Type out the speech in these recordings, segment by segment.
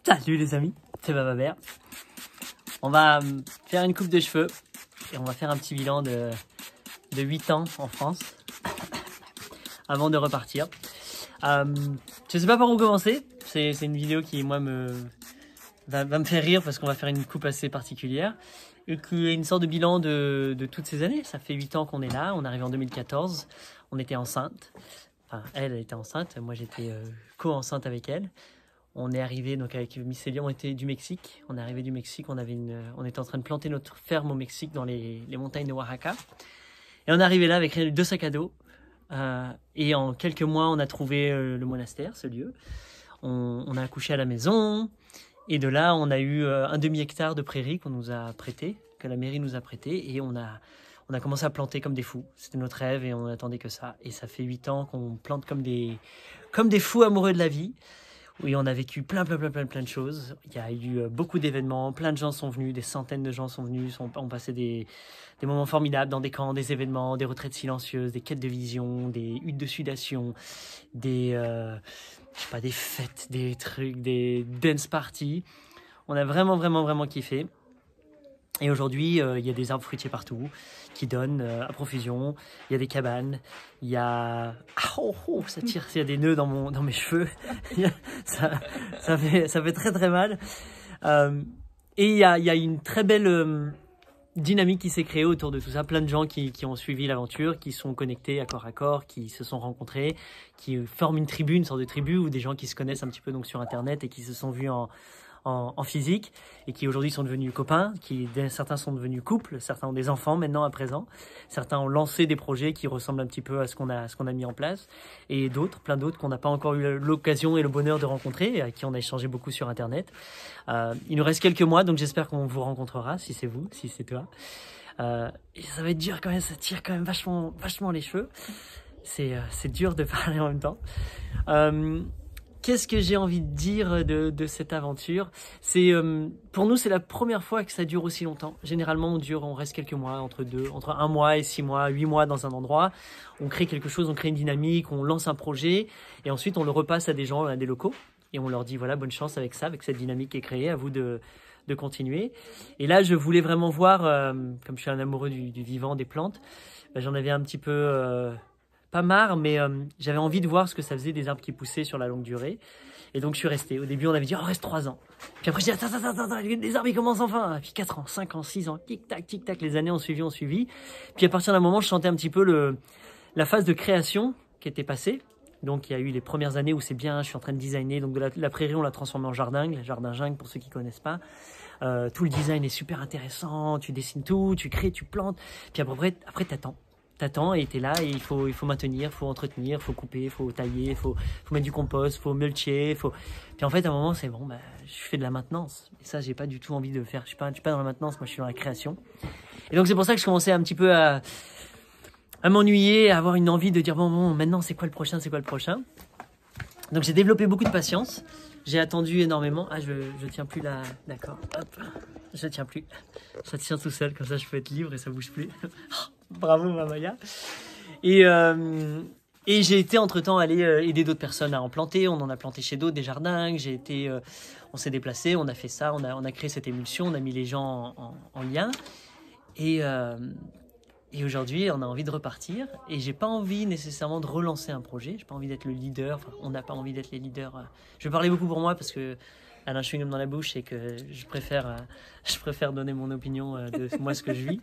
Salut les amis, c'est Bababert. On va faire une coupe de cheveux et on va faire un petit bilan de 8 ans en France avant de repartir. Je sais pas par où commencer, c'est une vidéo qui moi va me faire rire parce qu'on va faire une coupe assez particulière et qui est une sorte de bilan de toutes ces années. Ça fait 8 ans qu'on est là, on est arrivé en 2014, on était enceinte, enfin elle était enceinte, moi j'étais co-enceinte avec elle. On est arrivé donc avec Mycélia, on était du Mexique. On est arrivé du Mexique, on était en train de planter notre ferme au Mexique dans les montagnes de Oaxaca. Et on est arrivé là avec 2 sacs à dos. Et en quelques mois, on a trouvé le monastère, ce lieu. On a accouché à la maison. Et de là, on a eu un demi-hectare de prairie qu'on nous a prêté, que la mairie nous a prêté. Et on a commencé à planter comme des fous. C'était notre rêve et on n'attendait que ça. Et ça fait 8 ans qu'on plante comme des fous amoureux de la vie. Oui, on a vécu plein de choses. Il y a eu beaucoup d'événements, plein de gens sont venus, des centaines de gens sont venus, ont passé des moments formidables dans des camps, des événements, des retraites silencieuses, des quêtes de vision, des huttes de sudation, des fêtes, des trucs, des dance parties. On a vraiment kiffé. Et aujourd'hui, il y a des arbres fruitiers partout qui donnent à profusion. Il y a des cabanes. Il y a... ça tire, il y a des nœuds dans mes cheveux. ça fait très mal. Et il y a une très belle dynamique qui s'est créée autour de tout ça. Plein de gens qui ont suivi l'aventure, qui sont connectés à corps, qui se sont rencontrés, qui forment une tribu, une sorte de tribu, ou des gens qui se connaissent un petit peu donc sur Internet et qui se sont vus en physique et qui aujourd'hui sont devenus copains, certains sont devenus couples, certains ont des enfants maintenant à présent, certains ont lancé des projets qui ressemblent un petit peu à ce qu'on a mis en place et plein d'autres qu'on n'a pas encore eu l'occasion et le bonheur de rencontrer et à qui on a échangé beaucoup sur Internet. Il nous reste quelques mois donc j'espère qu'on vous rencontrera si c'est vous, si c'est toi. Et ça va être dur quand même, ça tire quand même vachement les cheveux. C'est dur de parler en même temps. Qu'est-ce que j'ai envie de dire de cette aventure? Pour nous, c'est la première fois que ça dure aussi longtemps. Généralement, on reste quelques mois, entre 1 mois et 6 mois, 8 mois dans un endroit. On crée quelque chose, on crée une dynamique, on lance un projet et ensuite on le repasse à des gens, à des locaux et on leur dit voilà, bonne chance avec ça, avec cette dynamique qui est créée, à vous de continuer. Et là, je voulais vraiment voir, comme je suis un amoureux du vivant, des plantes, j'en avais un petit peu... pas marre, mais j'avais envie de voir ce que ça faisait des arbres qui poussaient sur la longue durée. Et donc je suis resté. Au début, on avait dit, oh, reste 3 ans. Puis après, je dis, attends, les arbres, ils commencent enfin. Puis 4 ans, 5 ans, 6 ans, tic-tac, les années ont suivi. Puis à partir d'un moment, je sentais un petit peu la phase de création qui était passée. Donc il y a eu les premières années où c'est bien, je suis en train de designer. Donc de la prairie, on l'a transformée en jardin jungle pour ceux qui connaissent pas. Tout le design est super intéressant, tu dessines tout, tu crées, tu plantes. Puis après t'attends et t'es là et il faut maintenir, faut entretenir, faut couper, faut tailler, faut mettre du compost, faut mulcher, Puis en fait, à un moment, c'est bon, je fais de la maintenance. Et ça, j'ai pas du tout envie de faire. Je suis pas dans la maintenance, moi, je suis dans la création. Et donc, c'est pour ça que je commençais un petit peu à m'ennuyer, à avoir une envie de dire, bon, maintenant, c'est quoi le prochain? Donc, j'ai développé beaucoup de patience. J'ai attendu énormément. Ah, je tiens plus là. D'accord. Hop. Je tiens plus. Ça tient tout seul, comme ça, je peux être libre et ça bouge plus. Bravo Mamaya. Et j'ai été entre-temps aller aider d'autres personnes à en planter. On en a planté chez d'autres des jardins. On s'est déplacé, on a fait ça, on a créé cette émulsion, on a mis les gens en lien. Et aujourd'hui, on a envie de repartir. Et j'ai pas envie nécessairement de relancer un projet. J'ai pas envie d'être le leader. Enfin, on n'a pas envie d'être les leaders. Je vais parler beaucoup pour moi parce que Alain chewing-gum dans la bouche et que je préfère donner mon opinion de moi ce que je vis.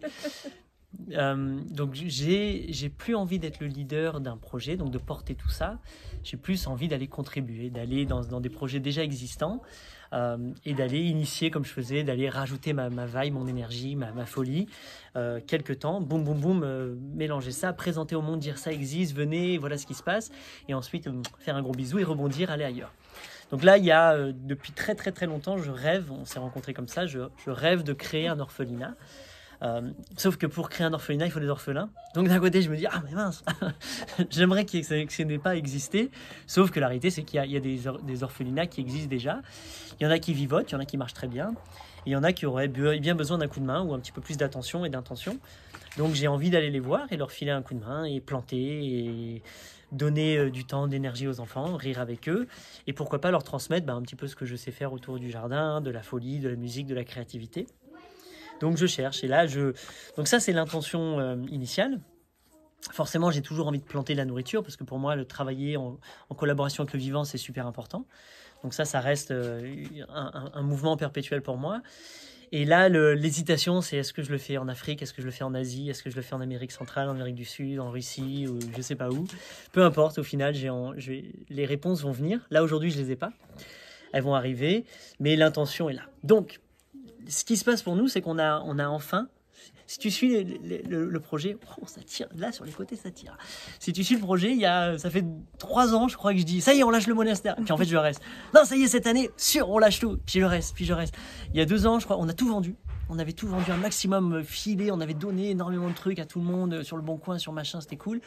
Donc j'ai plus envie d'être le leader d'un projet, donc de porter tout ça. J'ai plus envie d'aller contribuer, d'aller dans des projets déjà existants et d'aller initier comme je faisais, d'aller rajouter ma vibe, mon énergie, ma folie. Quelques temps, boum, mélanger ça, présenter au monde, dire ça existe, venez, voilà ce qui se passe, et ensuite faire un gros bisou et rebondir, aller ailleurs. Donc là, il y a depuis très longtemps, je rêve, on s'est rencontrés comme ça, je rêve de créer un orphelinat. Sauf que pour créer un orphelinat, il faut des orphelins. Donc d'un côté, je me dis, ah mais mince, j'aimerais que ça n'ait pas existé. Sauf que la réalité, c'est qu'il y a des orphelinats qui existent déjà. Il y en a qui vivotent, il y en a qui marchent très bien. Et il y en a qui auraient bien besoin d'un coup de main ou un petit peu plus d'attention et d'intention. Donc j'ai envie d'aller les voir et leur filer un coup de main et planter et donner du temps, d'énergie aux enfants, rire avec eux, et pourquoi pas leur transmettre un petit peu ce que je sais faire autour du jardin, de la folie, de la musique, de la créativité. Donc je cherche, et là, donc ça c'est l'intention initiale. Forcément, j'ai toujours envie de planter de la nourriture, parce que pour moi, le travailler en collaboration avec le vivant, c'est super important. Donc ça reste un mouvement perpétuel pour moi. Et là, l'hésitation, c'est est-ce que je le fais en Afrique, est-ce que je le fais en Asie, est-ce que je le fais en Amérique centrale, en Amérique du Sud, en Russie, ou je sais pas où. Peu importe, au final, les réponses vont venir. Là, aujourd'hui, je les ai pas. Elles vont arriver, mais l'intention est là. Donc, ce qui se passe pour nous, c'est qu'on a enfin... Si tu suis le projet, ça tire. Là, sur les côtés, ça tire. Si tu suis le projet, ça fait 3 ans, je crois, que je dis, ça y est, on lâche le monastère. Puis en fait, je reste. Non, ça y est, cette année, sûr, on lâche tout. Puis je reste. Il y a 2 ans, je crois, on a tout vendu. On avait tout vendu un maximum filé. On avait donné énormément de trucs à tout le monde sur le Bon Coin, sur machin, c'était cool.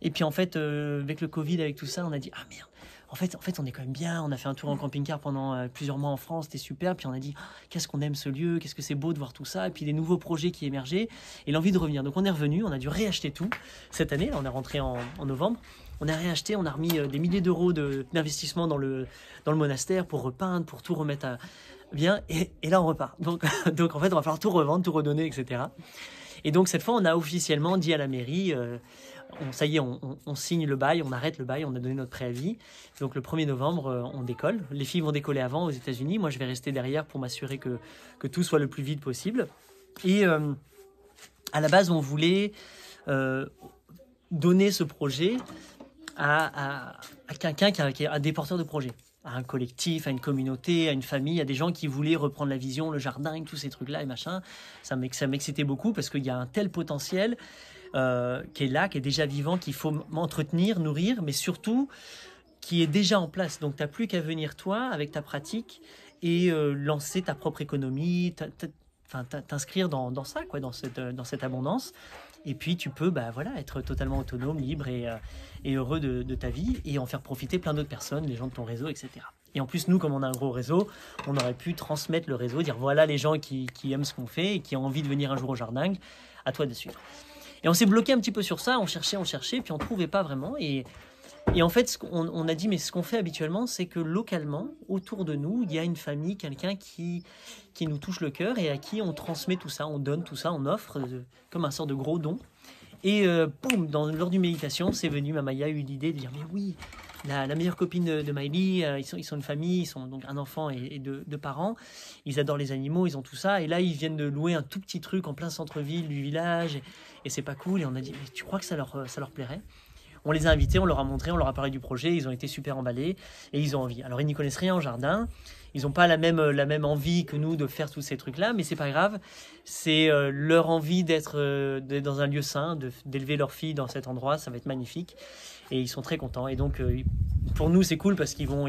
Et puis en fait, avec le Covid, avec tout ça, on a dit, ah merde. En fait, on est quand même bien. On a fait un tour en camping-car pendant plusieurs mois en France. C'était super. Puis on a dit, qu'est-ce qu'on aime ce lieu. Qu'est-ce que c'est beau de voir tout ça. Et puis des nouveaux projets qui émergeaient. Et l'envie de revenir. Donc on est revenu. On a dû réacheter tout cette année. Là, on est rentré en novembre. On a réacheté. On a remis des milliers d'euros d'investissement dans le monastère pour repeindre, pour tout remettre bien. Et là, on repart. Donc en fait, on va falloir tout revendre, tout redonner, etc. Et donc cette fois, on a officiellement dit à la mairie... ça y est, on signe le bail, on arrête le bail, on a donné notre préavis. Donc le 1er novembre, on décolle. Les filles vont décoller avant aux États-Unis. Moi, je vais rester derrière pour m'assurer que tout soit le plus vite possible. Et à la base, on voulait donner ce projet à quelqu'un qui est un des porteurs de projet, à un collectif, à une communauté, à une famille, à des gens qui voulaient reprendre la vision, le jardin, tous ces trucs-là et machin. Ça m'excitait beaucoup parce qu'il y a un tel potentiel qui est là, qui est déjà vivant, qu'il faut entretenir, nourrir, mais surtout qui est déjà en place. Donc, tu n'as plus qu'à venir, toi, avec ta pratique et lancer ta propre économie, t'inscrire dans ça, quoi, dans cette abondance. Et puis, tu peux être totalement autonome, libre et heureux de ta vie et en faire profiter plein d'autres personnes, les gens de ton réseau, etc. Et en plus, nous, comme on a un gros réseau, on aurait pu transmettre le réseau, dire voilà les gens qui aiment ce qu'on fait et qui ont envie de venir un jour au jardin, à toi de suivre. Et on s'est bloqué un petit peu sur ça, on cherchait, puis on ne trouvait pas vraiment. Et en fait, on a dit, mais ce qu'on fait habituellement, c'est que localement, autour de nous, il y a une famille, quelqu'un qui nous touche le cœur et à qui on transmet tout ça, on donne tout ça, on offre comme un sort de gros don. Et boum, lors d'une méditation, c'est venu, Maya a eu l'idée de dire, mais oui, la meilleure copine de Miley, ils sont une famille, ils sont donc un enfant et deux parents, ils adorent les animaux, ils ont tout ça, et là ils viennent de louer un tout petit truc en plein centre-ville du village, et c'est pas cool, et on a dit, mais tu crois que ça leur plairait ? On les a invités, on leur a montré, on leur a parlé du projet, ils ont été super emballés, et ils ont envie. Alors ils n'y connaissent rien en jardin, ils n'ont pas la même envie que nous de faire tous ces trucs-là, mais c'est pas grave, c'est leur envie d'être dans un lieu sain, d'élever leur fille dans cet endroit, ça va être magnifique. Et ils sont très contents. Et donc, pour nous, c'est cool parce qu'ils vont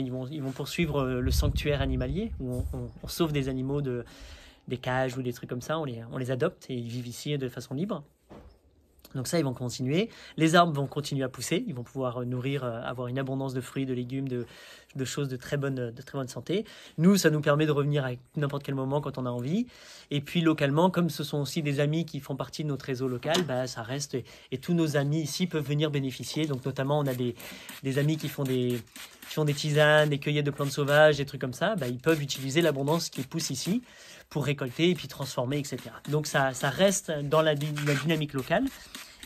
poursuivre le sanctuaire animalier où on sauve des animaux des cages ou des trucs comme ça. On les adopte et ils vivent ici de façon libre. Donc ça, ils vont continuer. Les arbres vont continuer à pousser. Ils vont pouvoir nourrir, avoir une abondance de fruits, de légumes, de choses de très bonne santé. Nous, ça nous permet de revenir à n'importe quel moment quand on a envie. Et puis localement, comme ce sont aussi des amis qui font partie de notre réseau local, ça reste. Et tous nos amis ici peuvent venir bénéficier. Donc notamment, on a des amis qui font des tisanes, des cueillettes de plantes sauvages, des trucs comme ça. Ils peuvent utiliser l'abondance qui pousse ici pour récolter et puis transformer, etc. Donc ça reste dans la dynamique locale.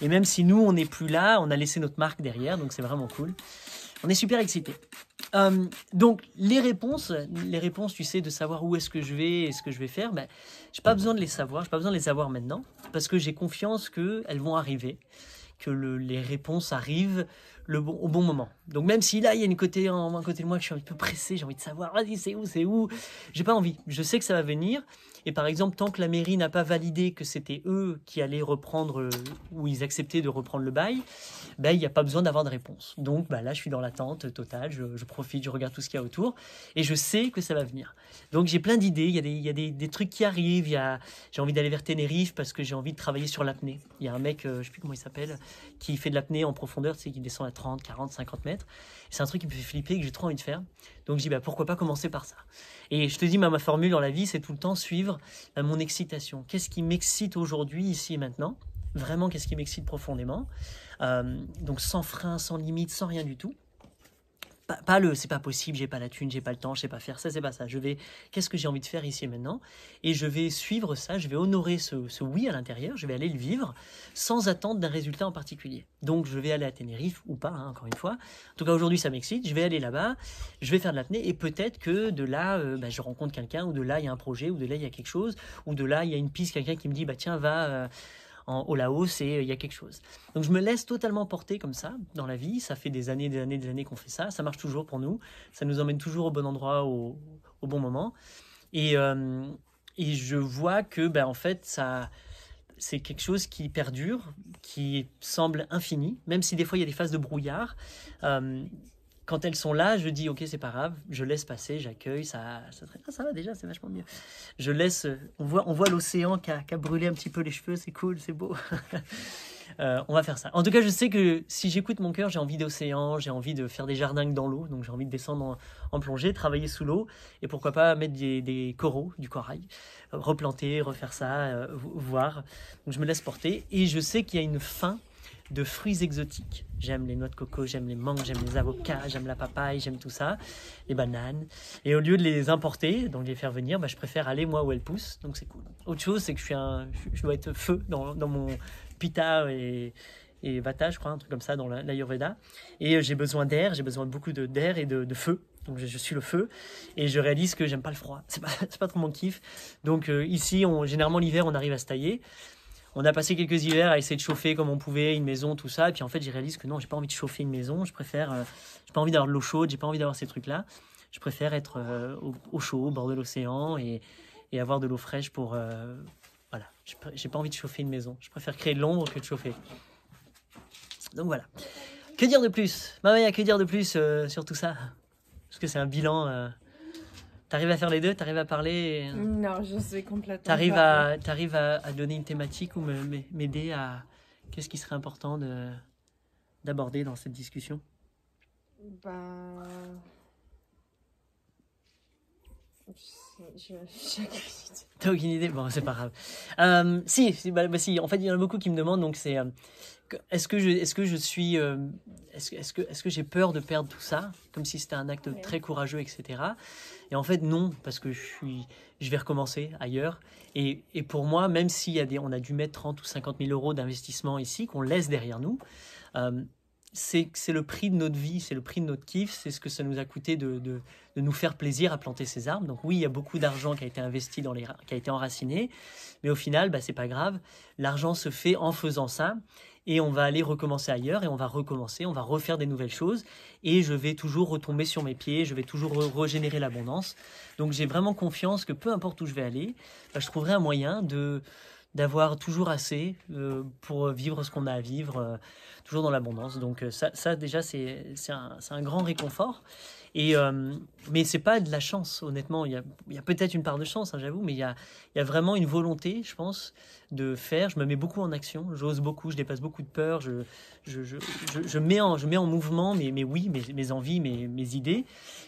Et même si nous, on n'est plus là, on a laissé notre marque derrière, donc c'est vraiment cool. On est super excités. Donc, les réponses, tu sais, de savoir où est-ce que je vais et ce que je vais faire, j'ai pas besoin de les savoir, j'ai pas besoin de les savoir maintenant, parce que j'ai confiance qu'elles vont arriver, que les réponses arrivent au bon moment. Donc même si là, il y a un côté de moi que je suis un peu pressé, j'ai envie de savoir, vas-y, c'est où, j'ai pas envie. Je sais que ça va venir. Et par exemple, tant que la mairie n'a pas validé que c'était eux qui allaient reprendre, ou ils acceptaient de reprendre le bail, il n'y a pas besoin d'avoir de réponse. Donc là, je suis dans l'attente totale, je profite, je regarde tout ce qu'il y a autour, et je sais que ça va venir. Donc j'ai plein d'idées, il y a des trucs qui arrivent, j'ai envie d'aller vers Tenerife parce que j'ai envie de travailler sur l'apnée. Il y a un mec, je ne sais plus comment il s'appelle, qui fait de l'apnée en profondeur, tu sais, qui descend à 30, 40, 50 mètres. C'est un truc qui me fait flipper, que j'ai trop envie de faire. Donc je dis, pourquoi pas commencer par ça. Et je te dis, ma formule dans la vie, c'est tout le temps suivre mon excitation. Qu'est-ce qui m'excite aujourd'hui, ici et maintenant ? vraiment qu'est-ce qui m'excite profondément. Donc sans frein, sans limite, sans rien du tout. C'est pas possible, j'ai pas la thune, j'ai pas le temps, je sais pas faire ça, c'est pas ça. Qu'est-ce que j'ai envie de faire ici et maintenant? Et je vais suivre ça, je vais honorer ce oui à l'intérieur, je vais aller le vivre sans attendre d'un résultat en particulier. Donc je vais aller à Tenerife ou pas, encore une fois. En tout cas aujourd'hui ça m'excite, je vais aller là-bas, je vais faire de l'apnée et peut-être que de là je rencontre quelqu'un, ou de là il y a un projet, ou de là il y a quelque chose, ou de là il y a une piste, quelqu'un qui me dit tiens va au Laos et il y a quelque chose. Donc je me laisse totalement porter comme ça dans la vie. Ça fait des années qu'on fait ça. Ça marche toujours pour nous. Ça nous emmène toujours au bon endroit, au bon moment. Et je vois que en fait c'est quelque chose qui perdure, qui semble infini, même si des fois il y a des phases de brouillard. Quand elles sont là, je dis ok, c'est pas grave, je laisse passer, j'accueille, ça va déjà, c'est vachement mieux. Je laisse, on voit l'océan qui a brûlé un petit peu les cheveux, c'est cool, c'est beau. On va faire ça. En tout cas, je sais que si j'écoute mon cœur, j'ai envie d'océan, j'ai envie de faire des jardins dans l'eau, donc j'ai envie de descendre en plongée, travailler sous l'eau, et pourquoi pas mettre des coraux, du corail, replanter, refaire ça, voir. Donc je me laisse porter, et je sais qu'il y a une fin de fruits exotiques. J'aime les noix de coco, j'aime les mangues, j'aime les avocats, j'aime la papaye, j'aime tout ça, les bananes. Et au lieu de les importer, donc les faire venir, je préfère aller moi où elles poussent, donc c'est cool. Autre chose, c'est que je dois être feu dans mon Pitta et Vata, je crois, un truc comme ça dans l'Ayurveda. Et j'ai besoin d'air, j'ai besoin beaucoup d'air et de feu. Donc je suis le feu et je réalise que j'aime pas le froid. C'est pas trop mon kiff. Donc ici, généralement l'hiver, on arrive à se tailler. On a passé quelques hivers à essayer de chauffer comme on pouvait une maison, tout ça. Et puis en fait, j'ai réalisé que non, j'ai pas envie de chauffer une maison. J'ai pas envie d'avoir de l'eau chaude, j'ai pas envie d'avoir ces trucs-là. Je préfère être au chaud, au bord de l'océan et avoir de l'eau fraîche pour... voilà, j'ai pas envie de chauffer une maison. Je préfère créer de l'ombre que de chauffer. Donc voilà. Que dire de plus, Mamaya, que dire de plus sur tout ça? Parce que c'est un bilan... T'arrives à faire les deux? T'arrives à parler? Non, je sais complètement. T'arrives à donner une thématique ou m'aider à... Qu'est-ce qui serait important d'aborder dans cette discussion? T'as aucune idée? Bon, c'est pas grave. Si, en fait, il y en a beaucoup qui me demandent, donc c'est... Est-ce que j'ai peur de perdre tout ça, comme si c'était un acte très courageux, etc. Et en fait, non, parce que je vais recommencer ailleurs. Et pour moi, même si on a dû mettre 30 ou 50 000 euros d'investissement ici, qu'on laisse derrière nous, c'est le prix de notre vie, c'est le prix de notre kiff, c'est ce que ça nous a coûté de nous faire plaisir à planter ces arbres. Donc oui, il y a beaucoup d'argent qui a été investi qui a été enraciné, mais au final, c'est pas grave. L'argent se fait en faisant ça. Et on va aller recommencer ailleurs et on va recommencer, on va refaire des nouvelles choses et je vais toujours retomber sur mes pieds, je vais toujours régénérer l'abondance. Donc j'ai vraiment confiance que peu importe où je vais aller, je trouverai un moyen d'avoir toujours assez pour vivre ce qu'on a à vivre, toujours dans l'abondance. Donc ça déjà, c'est un grand réconfort. Mais c'est pas de la chance, honnêtement. Il y a peut-être une part de chance, j'avoue, mais il y a vraiment une volonté, je pense, de faire. Je me mets beaucoup en action, j'ose beaucoup, je dépasse beaucoup de peur, je mets en mouvement mes envies, mes idées.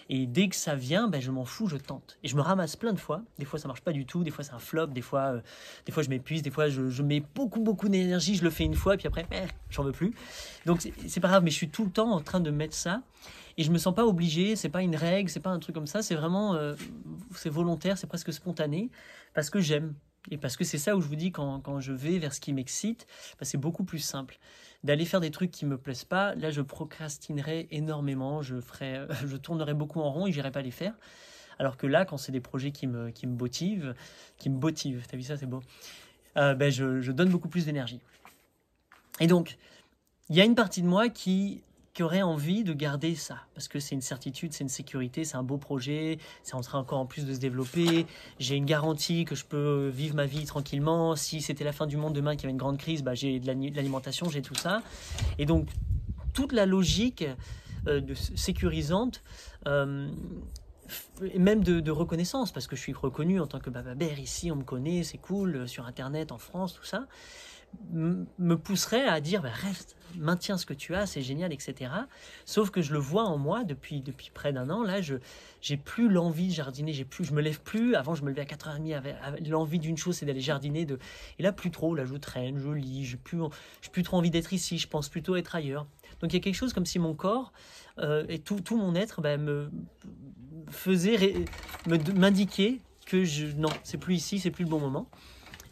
Et dès que ça vient, je m'en fous, je tente. Et je me ramasse plein de fois. Des fois, ça marche pas du tout. Des fois, c'est un flop. Des fois, je m'épuise. Des fois, je mets beaucoup d'énergie. Je le fais une fois, et puis après, j'en veux plus. Donc, c'est pas grave, mais je suis tout le temps en train de mettre ça. Et je me sens pas obligé. C'est pas une règle. C'est pas un truc comme ça. C'est vraiment, c'est volontaire. C'est presque spontané. Parce que j'aime. Et parce que c'est ça où je vous dis, quand je vais vers ce qui m'excite, c'est beaucoup plus simple. D'aller faire des trucs qui me plaisent pas, là je procrastinerai énormément, je tournerai beaucoup en rond et j'irai pas les faire. Alors que là, quand c'est des projets qui me motivent, t'as vu ça, c'est beau, je donne beaucoup plus d'énergie. Et donc, il y a une partie de moi qui aurait envie de garder ça, parce que c'est une certitude, c'est une sécurité, c'est un beau projet, c'est en train encore en plus de se développer, j'ai une garantie que je peux vivre ma vie tranquillement, si c'était la fin du monde demain qu'il y avait une grande crise, j'ai de l'alimentation, j'ai tout ça, et donc toute la logique sécurisante, et même de reconnaissance, parce que je suis reconnu en tant que bababère ici, on me connaît, c'est cool, sur internet, en France, tout ça. me pousserait à dire reste, maintiens ce que tu as, c'est génial, etc. Sauf que je le vois en moi depuis près d'un an. Là, j'ai plus l'envie de jardiner, je me lève plus. Avant, je me levais à 4h30 avec l'envie d'une chose, c'est d'aller jardiner. Et là, plus trop. Là, je traîne, je lis, j'ai plus trop envie d'être ici. Je pense plutôt être ailleurs. Donc, il y a quelque chose comme si mon corps et tout mon être m'indiquait que non, c'est plus ici, c'est plus le bon moment.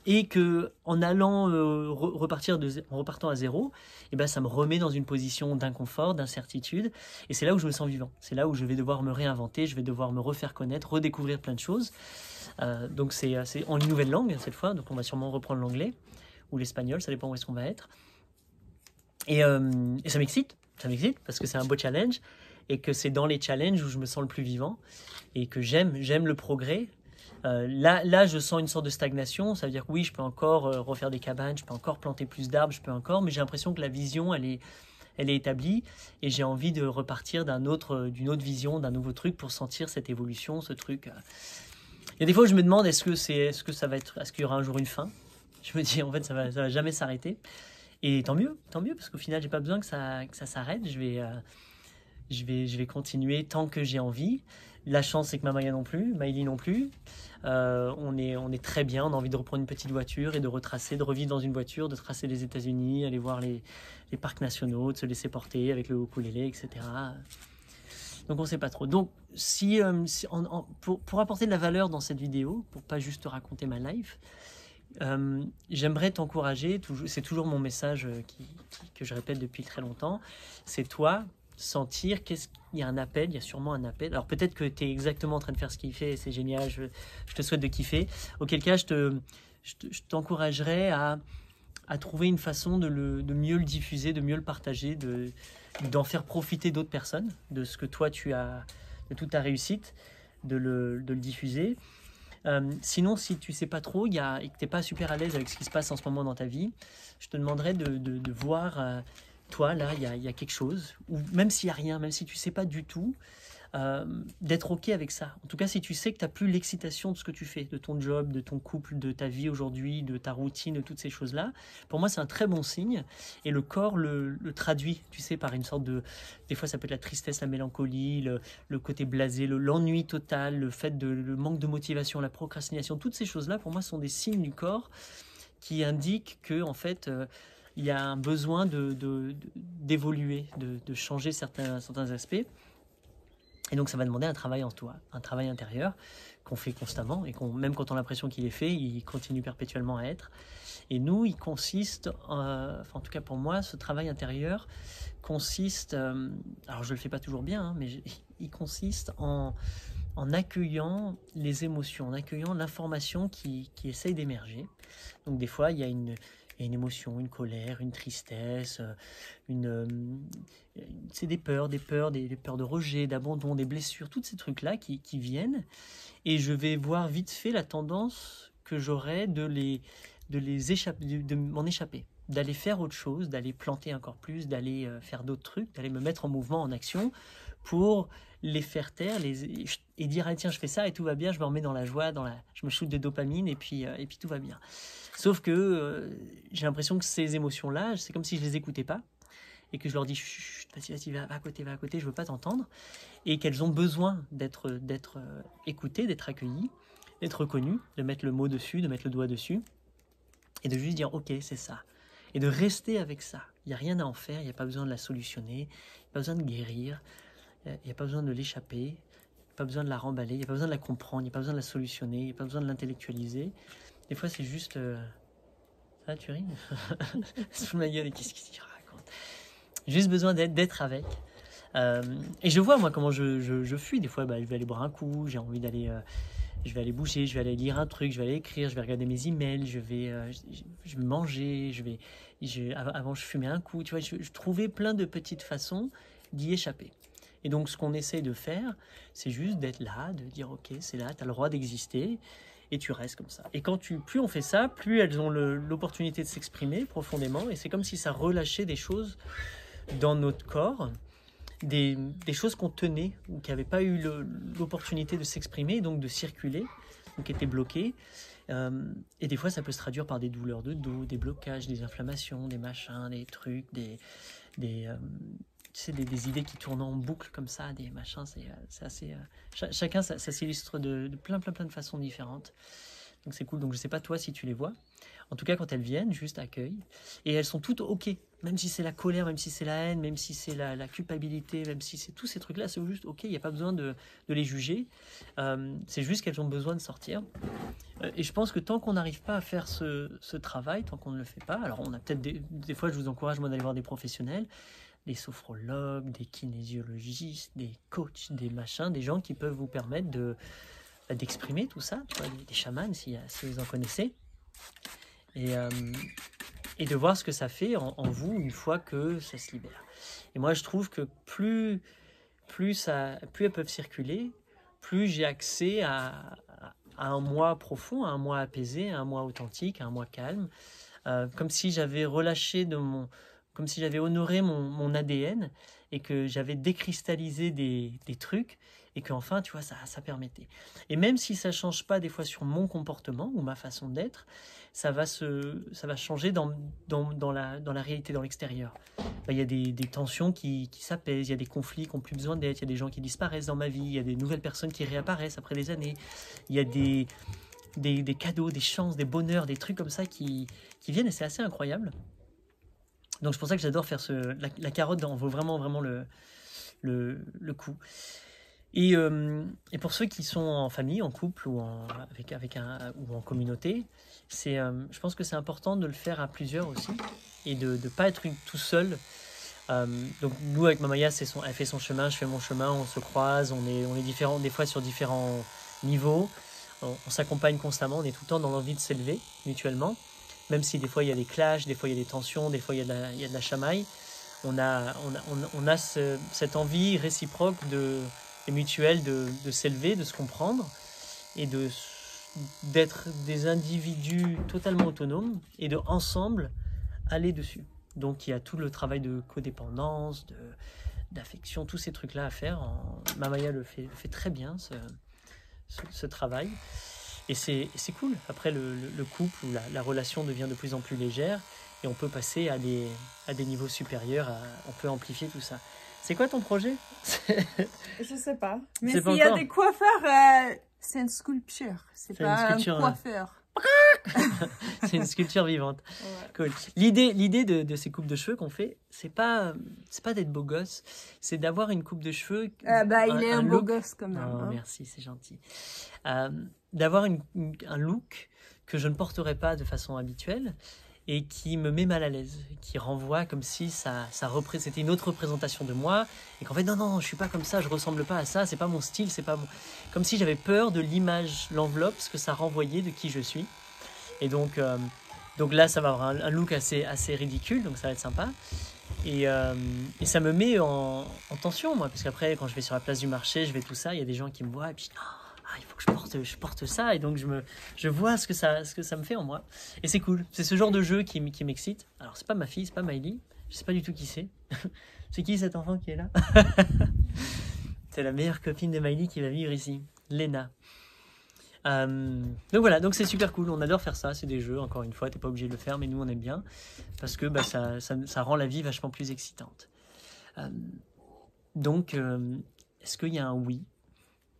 Et que en allant en repartant à zéro, ça me remet dans une position d'inconfort, d'incertitude. Et c'est là où je me sens vivant. C'est là où je vais devoir me réinventer, je vais devoir me refaire connaître, redécouvrir plein de choses. Donc c'est en une nouvelle langue cette fois. Donc on va sûrement reprendre l'anglais ou l'espagnol, ça dépend où est-ce qu'on va être. Et ça m'excite parce que c'est un beau challenge et que c'est dans les challenges où je me sens le plus vivant et que j'aime le progrès. Là, je sens une sorte de stagnation. Ça veut dire que oui, je peux encore refaire des cabanes, je peux encore planter plus d'arbres, mais j'ai l'impression que la vision, elle est établie et j'ai envie de repartir d'une autre vision, d'un nouveau truc pour sentir cette évolution, ce truc. Il y a des fois où je me demande est-ce qu'il y aura un jour une fin. Je me dis en fait ça va jamais s'arrêter. Et tant mieux, parce qu'au final, j'ai pas besoin que ça s'arrête. Je vais continuer tant que j'ai envie. La chance, c'est que Maïli non plus. On est très bien. On a envie de reprendre une petite voiture et de revivre dans une voiture, de tracer les États-Unis, aller voir les parcs nationaux, de se laisser porter avec le ukulélé, etc. Donc on ne sait pas trop. Donc pour apporter de la valeur dans cette vidéo, pour pas juste te raconter ma life, j'aimerais t'encourager. C'est toujours mon message que je répète depuis très longtemps. C'est toi. Sentir il y a un appel, il y a sûrement un appel. Alors peut-être que tu es exactement en train de faire ce qu'il fait et c'est génial, je te souhaite de kiffer. Auquel cas, je t'encouragerais à trouver une façon de mieux le diffuser, de mieux le partager, d'en faire profiter d'autres personnes, de ce que toi tu as, de toute ta réussite, de le diffuser. Sinon, si tu sais pas trop et que tu n'es pas super à l'aise avec ce qui se passe en ce moment dans ta vie, je te demanderais de voir... toi, là, il y a quelque chose, ou même s'il n'y a rien, même si tu ne sais pas du tout, d'être OK avec ça. En tout cas, si tu sais que tu n'as plus l'excitation de ce que tu fais, de ton job, de ton couple, de ta vie aujourd'hui, de ta routine, de toutes ces choses-là, pour moi, c'est un très bon signe. Et le corps le traduit, tu sais, par une sorte de... Des fois, ça peut être la tristesse, la mélancolie, le côté blasé, l'ennui total, le manque de motivation, la procrastination. Toutes ces choses-là, pour moi, sont des signes du corps qui indiquent que, en fait... il y a un besoin d'évoluer, de changer certains aspects. Et donc, ça va demander un travail en toi, un travail intérieur qu'on fait constamment et même quand on a l'impression qu'il est fait, il continue perpétuellement à être. Et nous, il consiste, en tout cas pour moi, ce travail intérieur consiste, alors je ne le fais pas toujours bien, mais il consiste en accueillant les émotions, en accueillant l'information qui essaye d'émerger. Donc des fois, il y a une émotion, une colère, une tristesse, c'est des peurs de rejet, d'abandon, des blessures, tous ces trucs-là qui viennent. Et je vais voir vite fait la tendance que j'aurai de m'en échapper, d'aller faire autre chose, d'aller planter encore plus, d'aller faire d'autres trucs, d'aller me mettre en mouvement, en action pour les faire taire et dire ah, tiens je fais ça et tout va bien, je me remets dans la joie, je me shoot de dopamine et puis tout va bien. Sauf que j'ai l'impression que ces émotions-là, c'est comme si je les écoutais pas et que je leur dis chut, vas-y, va à côté, je veux pas t'entendre, et qu'elles ont besoin d'être écoutées, d'être accueillies, d'être reconnues, de mettre le mot dessus, de mettre le doigt dessus et de juste dire ok c'est ça et de rester avec ça. Il n'y a rien à en faire, il n'y a pas besoin de la solutionner, il n'y a pas besoin de guérir. Il n'y a pas besoin de l'échapper, il n'y a pas besoin de la remballer, il n'y a pas besoin de la comprendre, il n'y a pas besoin de la solutionner, il n'y a pas besoin de l'intellectualiser. Des fois, c'est juste... Ah, tu ris? Sous ma gueule, qu'est-ce qu'il raconte? Juste besoin d'être avec. Et je vois, moi, comment je fuis. Des fois, je vais aller boire un coup, j'ai envie d'aller... je vais aller bouger, je vais aller lire un truc, je vais aller écrire, je vais regarder mes emails, je vais manger, avant, je fumais un coup. Tu vois, je trouvais plein de petites façons d'y échapper. Et donc, ce qu'on essaie de faire, c'est juste d'être là, de dire, ok, c'est là, tu as le droit d'exister, et tu restes comme ça. Et plus on fait ça, plus elles ont l'opportunité de s'exprimer profondément, et c'est comme si ça relâchait des choses dans notre corps, des choses qu'on tenait, ou qui n'avaient pas eu l'opportunité de s'exprimer, donc de circuler, donc qui étaient bloqués. Et des fois, ça peut se traduire par des douleurs de dos, des blocages, des inflammations, des machins, des trucs, tu sais, des idées qui tournent en boucle comme ça, des machins, c'est assez... chacun, ça s'illustre de plein de façons différentes. Donc c'est cool. Donc je sais pas toi si tu les vois. En tout cas, quand elles viennent, juste accueille. Et elles sont toutes OK. Même si c'est la colère, même si c'est la haine, même si c'est la culpabilité, même si c'est tous ces trucs-là, c'est juste OK. Il n'y a pas besoin de les juger. C'est juste qu'elles ont besoin de sortir. Et je pense que tant qu'on n'arrive pas à faire ce travail, tant qu'on ne le fait pas, alors on a peut-être des fois, je vous encourage moi d'aller voir des professionnels, des sophrologues, des kinésiologistes, des coachs, des machins, des gens qui peuvent vous permettre d'exprimer tout ça, tu vois, des chamans si vous en connaissez, et de voir ce que ça fait en vous une fois que ça se libère. Et moi je trouve que plus elles peuvent circuler, plus j'ai accès à un moi profond, à un moi apaisé, à un moi authentique, à un moi calme, comme si j'avais relâché comme si j'avais honoré mon ADN et que j'avais décristallisé des trucs et qu'enfin, tu vois, ça permettait. Et même si ça ne change pas des fois sur mon comportement ou ma façon d'être, ça va changer dans la réalité, dans l'extérieur. Il y a des tensions qui s'apaisent, il y a des conflits qui n'ont plus besoin d'être, il y a des gens qui disparaissent dans ma vie, il y a des nouvelles personnes qui réapparaissent après des années, il y a des cadeaux, des chances, des bonheurs, des trucs comme ça qui viennent et c'est assez incroyable. Donc c'est pour ça que j'adore faire la carotte en vaut vraiment le coup. Et pour ceux qui sont en famille, en couple ou ou en communauté, je pense que c'est important de le faire à plusieurs aussi et de ne pas être tout seul. Donc nous avec Mamaya, elle fait son chemin, je fais mon chemin, on se croise, on est différents des fois sur différents niveaux, on s'accompagne constamment, on est tout le temps dans l'envie de s'élever mutuellement, même si des fois il y a des clashs, des fois il y a des tensions, des fois il y a de la chamaille, on a cette envie réciproque et mutuelle de s'élever, de se comprendre et d'être des individus totalement autonomes et de ensemble aller dessus. Donc il y a tout le travail de codépendance, d'affection, tous ces trucs-là à faire. Mamaya le fait très bien, ce travail. Et c'est cool. Après, le couple ou la relation devient de plus en plus légère et on peut passer à des niveaux supérieurs. On peut amplifier tout ça. C'est quoi ton projet? Je sais pas. Mais s'il y a des coiffeurs, c'est une sculpture. C'est pas un coiffeur. C'est une sculpture vivante. Ouais. Cool. L'idée de ces coupes de cheveux qu'on fait, c'est pas d'être beau gosse, c'est d'avoir une coupe de cheveux. Il est un beau gosse quand même. Oh, merci, c'est gentil. D'avoir un look que je ne porterais pas de façon habituelle et qui me met mal à l'aise, qui renvoie comme si c'était une autre représentation de moi et qu'en fait non, je suis pas comme ça, je ressemble pas à ça, c'est pas mon style, c'est pas mon... Comme si j'avais peur de l'image, l'enveloppe, ce que ça renvoyait de qui je suis. Et donc là, ça va avoir un look assez ridicule, donc ça va être sympa. Et ça me met en tension, moi, parce qu'après, quand je vais sur la place du marché, je vais tout ça, il y a des gens qui me voient, et puis il faut que je porte ça, et donc je vois ce que ça me fait en moi. Et c'est cool, c'est ce genre de jeu qui m'excite. Alors, c'est pas ma fille, c'est pas Miley, je sais pas du tout qui c'est. C'est qui cet enfant qui est là? C'est la meilleure copine de Miley qui va vivre ici, Lena. Donc voilà, donc c'est super cool, on adore faire ça, c'est des jeux, encore une fois, t'es pas obligé de le faire, mais nous on aime bien, parce que ça rend la vie vachement plus excitante. Donc, est-ce qu'il y a un oui?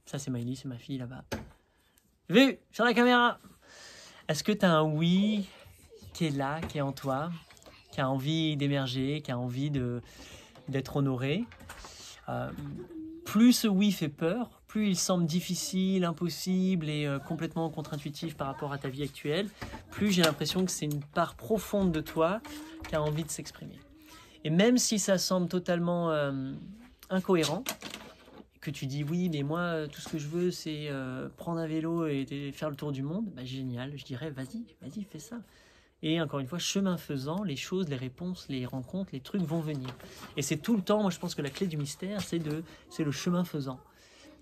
Ça c'est Miley, c'est ma fille là-bas. Vu, sur la caméra! Est-ce que t'as un oui qui est là, qui est en toi, qui a envie d'émerger, qui a envie d'être honoré? Plus ce oui fait peur, plus il semble difficile, impossible et complètement contre-intuitif par rapport à ta vie actuelle, plus j'ai l'impression que c'est une part profonde de toi qui a envie de s'exprimer. Et même si ça semble totalement incohérent, que tu dis oui, mais moi, tout ce que je veux, c'est prendre un vélo et faire le tour du monde, bah, génial, je dirais vas-y, fais ça. Et encore une fois, chemin faisant, les choses, les réponses, les rencontres, les trucs vont venir. Et c'est tout le temps, moi je pense que la clé du mystère, c'est le chemin faisant.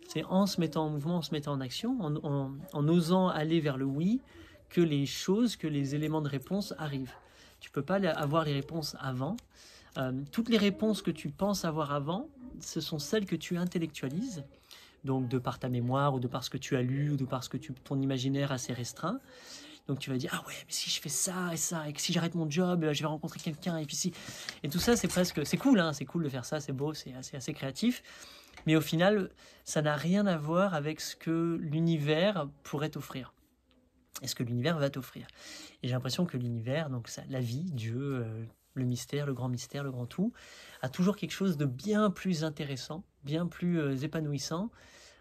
C'est en se mettant en mouvement, en se mettant en action, en osant aller vers le oui, que les éléments de réponse arrivent. Tu ne peux pas avoir les réponses avant. Toutes les réponses que tu penses avoir avant, ce sont celles que tu intellectualises. donc de par ta mémoire ou de par ce que tu as lu ou de par ce que ton imaginaire assez restreint. Donc tu vas dire, ah ouais, mais si je fais ça, et que si j'arrête mon job, je vais rencontrer quelqu'un, et puis si... Et tout ça, c'est cool, hein, c'est cool de faire ça, c'est beau, c'est assez créatif. Mais au final, ça n'a rien à voir avec ce que l'univers pourrait t'offrir. Et ce que l'univers va t'offrir. Et j'ai l'impression que l'univers, donc ça, la vie, Dieu, le mystère, le grand tout, a toujours quelque chose de bien plus intéressant, bien plus épanouissant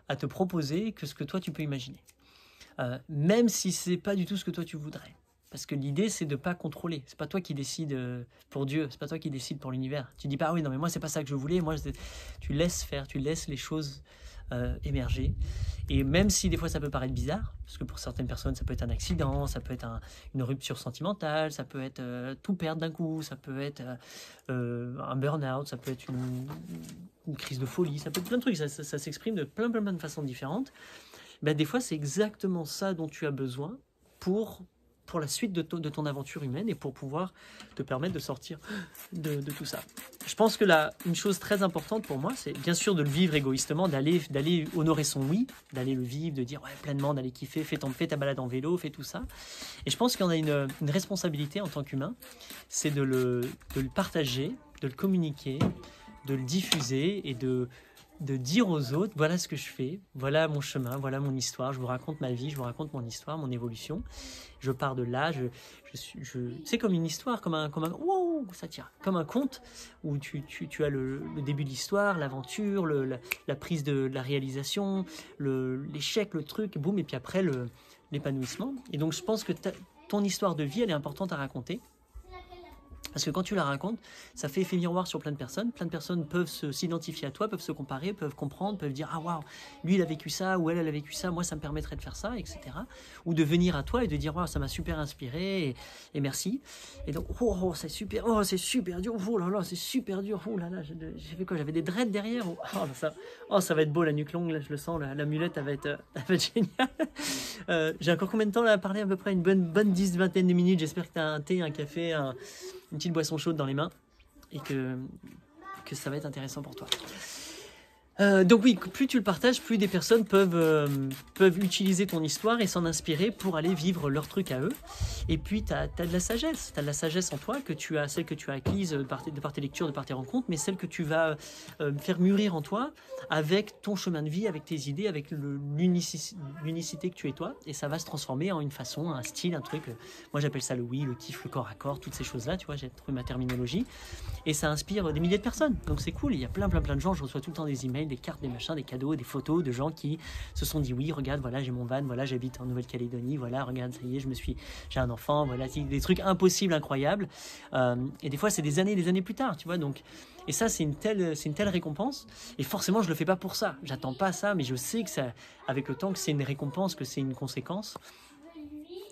à te proposer que ce que toi tu peux imaginer. Même si c'est pas du tout ce que toi tu voudrais. Parce que l'idée, c'est de pas contrôler. C'est pas toi qui décides pour Dieu, c'est pas toi qui décides pour l'univers. Tu dis pas, ah oui, non, mais moi, c'est pas ça que je voulais. Tu laisses faire, tu laisses les choses émerger. Et même si des fois, ça peut paraître bizarre, parce que pour certaines personnes, ça peut être un accident, ça peut être une rupture sentimentale, ça peut être tout perdre d'un coup, ça peut être un burn-out, ça peut être une crise de folie, ça peut être plein de trucs. Ça s'exprime de plein de façons différentes. Ben, des fois, c'est exactement ça dont tu as besoin pour la suite de ton aventure humaine et pour pouvoir te permettre de sortir de tout ça. Je pense que là, une chose très importante pour moi, c'est bien sûr de le vivre égoïstement, d'aller honorer son oui, d'aller le vivre, de dire ouais, pleinement, d'aller kiffer, fais ta balade en vélo, fais tout ça. Et je pense qu'on a une responsabilité en tant qu'humain, c'est de le partager, de le communiquer, de le diffuser et de dire aux autres, voilà ce que je fais, voilà mon chemin, voilà mon histoire, je vous raconte ma vie, je vous raconte mon histoire, mon évolution. Je pars de là, c'est comme une histoire, comme un wow, ça tire, comme un conte où tu as le début de l'histoire, l'aventure, la prise de la réalisation, l'échec, le truc, boum, et puis après l'épanouissement. Et donc je pense que ton histoire de vie, elle est importante à raconter. Parce que quand tu la racontes, ça fait effet miroir sur plein de personnes. Plein de personnes peuvent s'identifier à toi, peuvent se comparer, peuvent comprendre, peuvent dire « Ah waouh, lui il a vécu ça, ou elle a vécu ça, moi ça me permettrait de faire ça, etc. » Ou de venir à toi et de dire « Waouh, ça m'a super inspiré et merci. » Et donc « Oh, c'est super dur, oh là là, c'est super dur, oh là là, j'ai fait quoi, j'avais des dreads derrière, ça va être beau la nuque longue, là je le sens, la mulette elle va être géniale. » J'ai encore combien de temps là à parler? À peu près une bonne 10-20 de minutes. J'espère que tu as un thé, un café, une petite boisson chaude dans les mains et que ça va être intéressant pour toi. Donc oui, plus tu le partages, plus des personnes peuvent utiliser ton histoire et s'en inspirer pour aller vivre leur truc à eux. Et puis tu as de la sagesse. Tu as de la sagesse en toi, celle que tu as acquise de par tes lectures, de par tes rencontres, mais celle que tu vas faire mûrir en toi avec ton chemin de vie, avec tes idées, avec l'unicité que tu es toi. Et ça va se transformer en une façon, un style, un truc. Moi j'appelle ça le oui, le kiff, le corps à corps, toutes ces choses-là, tu vois, j'ai trouvé ma terminologie. Et ça inspire des milliers de personnes. Donc c'est cool, il y a plein de gens, je reçois tout le temps des emails, des cartes, des machins, des cadeaux, des photos de gens qui se sont dit oui, regarde, voilà, j'ai mon van, voilà, j'habite en Nouvelle-Calédonie, voilà, regarde, ça y est, j'ai un enfant, voilà, des trucs impossibles, incroyables. Et des fois, c'est des années plus tard, tu vois. Donc, et ça, c'est une telle récompense. Et forcément, je le fais pas pour ça. J'attends pas ça, mais je sais que ça, avec le temps, que c'est une récompense, que c'est une conséquence.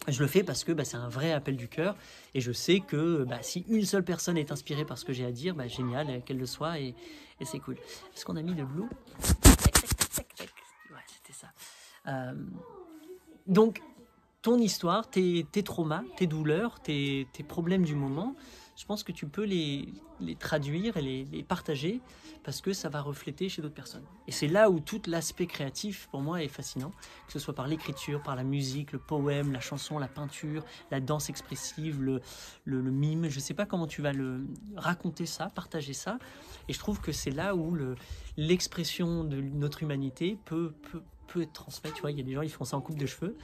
Je le fais parce que c'est un vrai appel du cœur et je sais que si une seule personne est inspirée par ce que j'ai à dire, génial, qu'elle le soit et c'est cool. Est-ce qu'on a mis de l'eau? Ouais, c'était ça. Donc, ton histoire, tes traumas, tes douleurs, tes problèmes du moment, je pense que tu peux les traduire et les partager parce que ça va refléter chez d'autres personnes. Et c'est là où tout l'aspect créatif, pour moi, est fascinant, que ce soit par l'écriture, par la musique, le poème, la chanson, la peinture, la danse expressive, le mime. Je ne sais pas comment tu vas raconter ça, partager ça. Et je trouve que c'est là où l'expression de notre humanité peut être transmise. Tu vois, il y a des gens qui font ça en coupe de cheveux.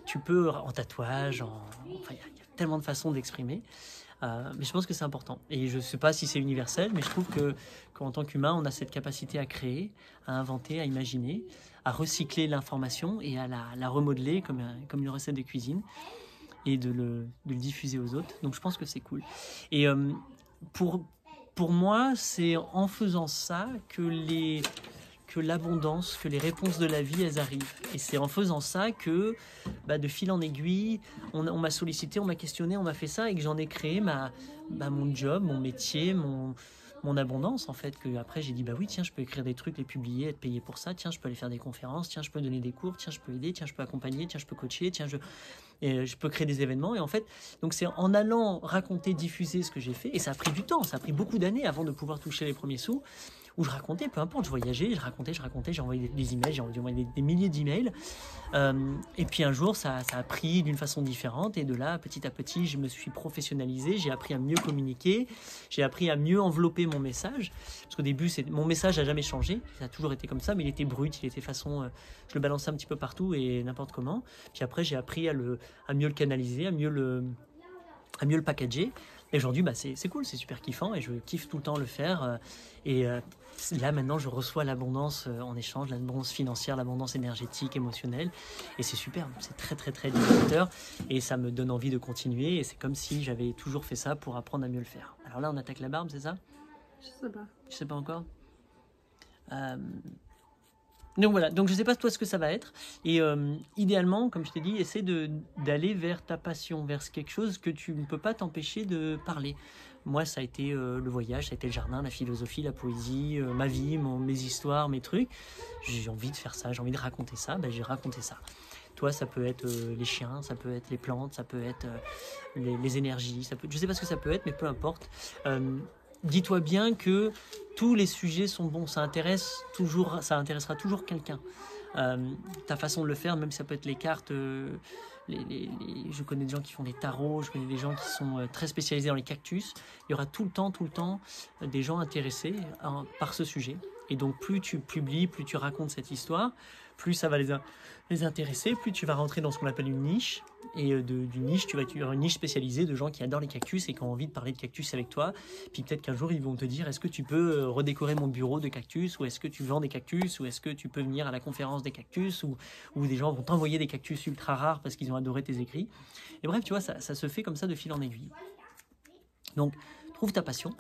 Tu peux, en tatouage, il y a tellement de façons d'exprimer. Mais je pense que c'est important. Et je ne sais pas si c'est universel, mais je trouve qu'en tant qu'humain, on a cette capacité à créer, à inventer, à imaginer, à recycler l'information et à la remodeler comme une recette de cuisine et de le diffuser aux autres. Donc je pense que c'est cool. Et pour moi, c'est en faisant ça que l'abondance, que les réponses de la vie, elles arrivent. Et c'est en faisant ça que, de fil en aiguille, on m'a sollicité, on m'a questionné, on m'a fait ça, et que j'en ai créé mon job, mon métier, mon abondance, en fait. Que après j'ai dit, oui, tiens, je peux écrire des trucs, les publier, être payé pour ça, tiens, je peux aller faire des conférences, tiens, je peux donner des cours, tiens, je peux aider, tiens, je peux accompagner, tiens, je peux coacher, tiens, je peux créer des événements. Et en fait, donc c'est en allant raconter, diffuser ce que j'ai fait, et ça a pris du temps, ça a pris beaucoup d'années avant de pouvoir toucher les premiers sous, où je racontais, peu importe, je voyageais, je racontais, j'ai envoyé des emails, j'ai envoyé des milliers d'emails. Et puis un jour, ça a pris d'une façon différente. Et de là, petit à petit, je me suis professionnalisé, j'ai appris à mieux communiquer, j'ai appris à mieux envelopper mon message. Parce qu'au début, mon message n'a jamais changé, ça a toujours été comme ça, mais il était brut, il était façon... je le balançais un petit peu partout et n'importe comment. Puis après, j'ai appris à mieux le canaliser, à mieux le packager. Et aujourd'hui, c'est cool, c'est super kiffant et je kiffe tout le temps le faire. Là, maintenant, je reçois l'abondance en échange, l'abondance financière, l'abondance énergétique, émotionnelle. Et c'est super, c'est très, très, très libérateur. Et ça me donne envie de continuer. Et c'est comme si j'avais toujours fait ça pour apprendre à mieux le faire. Alors là, on attaque la barbe, c'est ça? Je sais pas. Je sais pas encore. Donc voilà, donc je ne sais pas toi ce que ça va être. Et idéalement, comme je t'ai dit, essaie d'aller vers ta passion, vers quelque chose que tu ne peux pas t'empêcher de parler. Moi, ça a été le voyage, ça a été le jardin, la philosophie, la poésie, ma vie, mes histoires, mes trucs. J'ai envie de faire ça, j'ai envie de raconter ça, j'ai raconté ça. Toi, ça peut être les chiens, ça peut être les plantes, ça peut être les énergies. Je ne sais pas ce que ça peut être, mais peu importe. Dis-toi bien que tous les sujets sont bons, ça intéressera toujours quelqu'un. Ta façon de le faire, même si ça peut être les cartes, je connais des gens qui font des tarots, je connais des gens qui sont très spécialisés dans les cactus. Il y aura tout le temps des gens intéressés par ce sujet. Et donc plus tu publies, plus tu racontes cette histoire, plus ça va les intéresser, plus tu vas rentrer dans ce qu'on appelle une niche. Et d'une niche, tu vas avoir une niche spécialisée de gens qui adorent les cactus et qui ont envie de parler de cactus avec toi. Puis peut-être qu'un jour, ils vont te dire, est-ce que tu peux redécorer mon bureau de cactus, ou est-ce que tu vends des cactus, ou est-ce que tu peux venir à la conférence des cactus, ou des gens vont t'envoyer des cactus ultra rares parce qu'ils ont adoré tes écrits. Et bref, tu vois, ça se fait comme ça de fil en aiguille. Donc, trouve ta passion.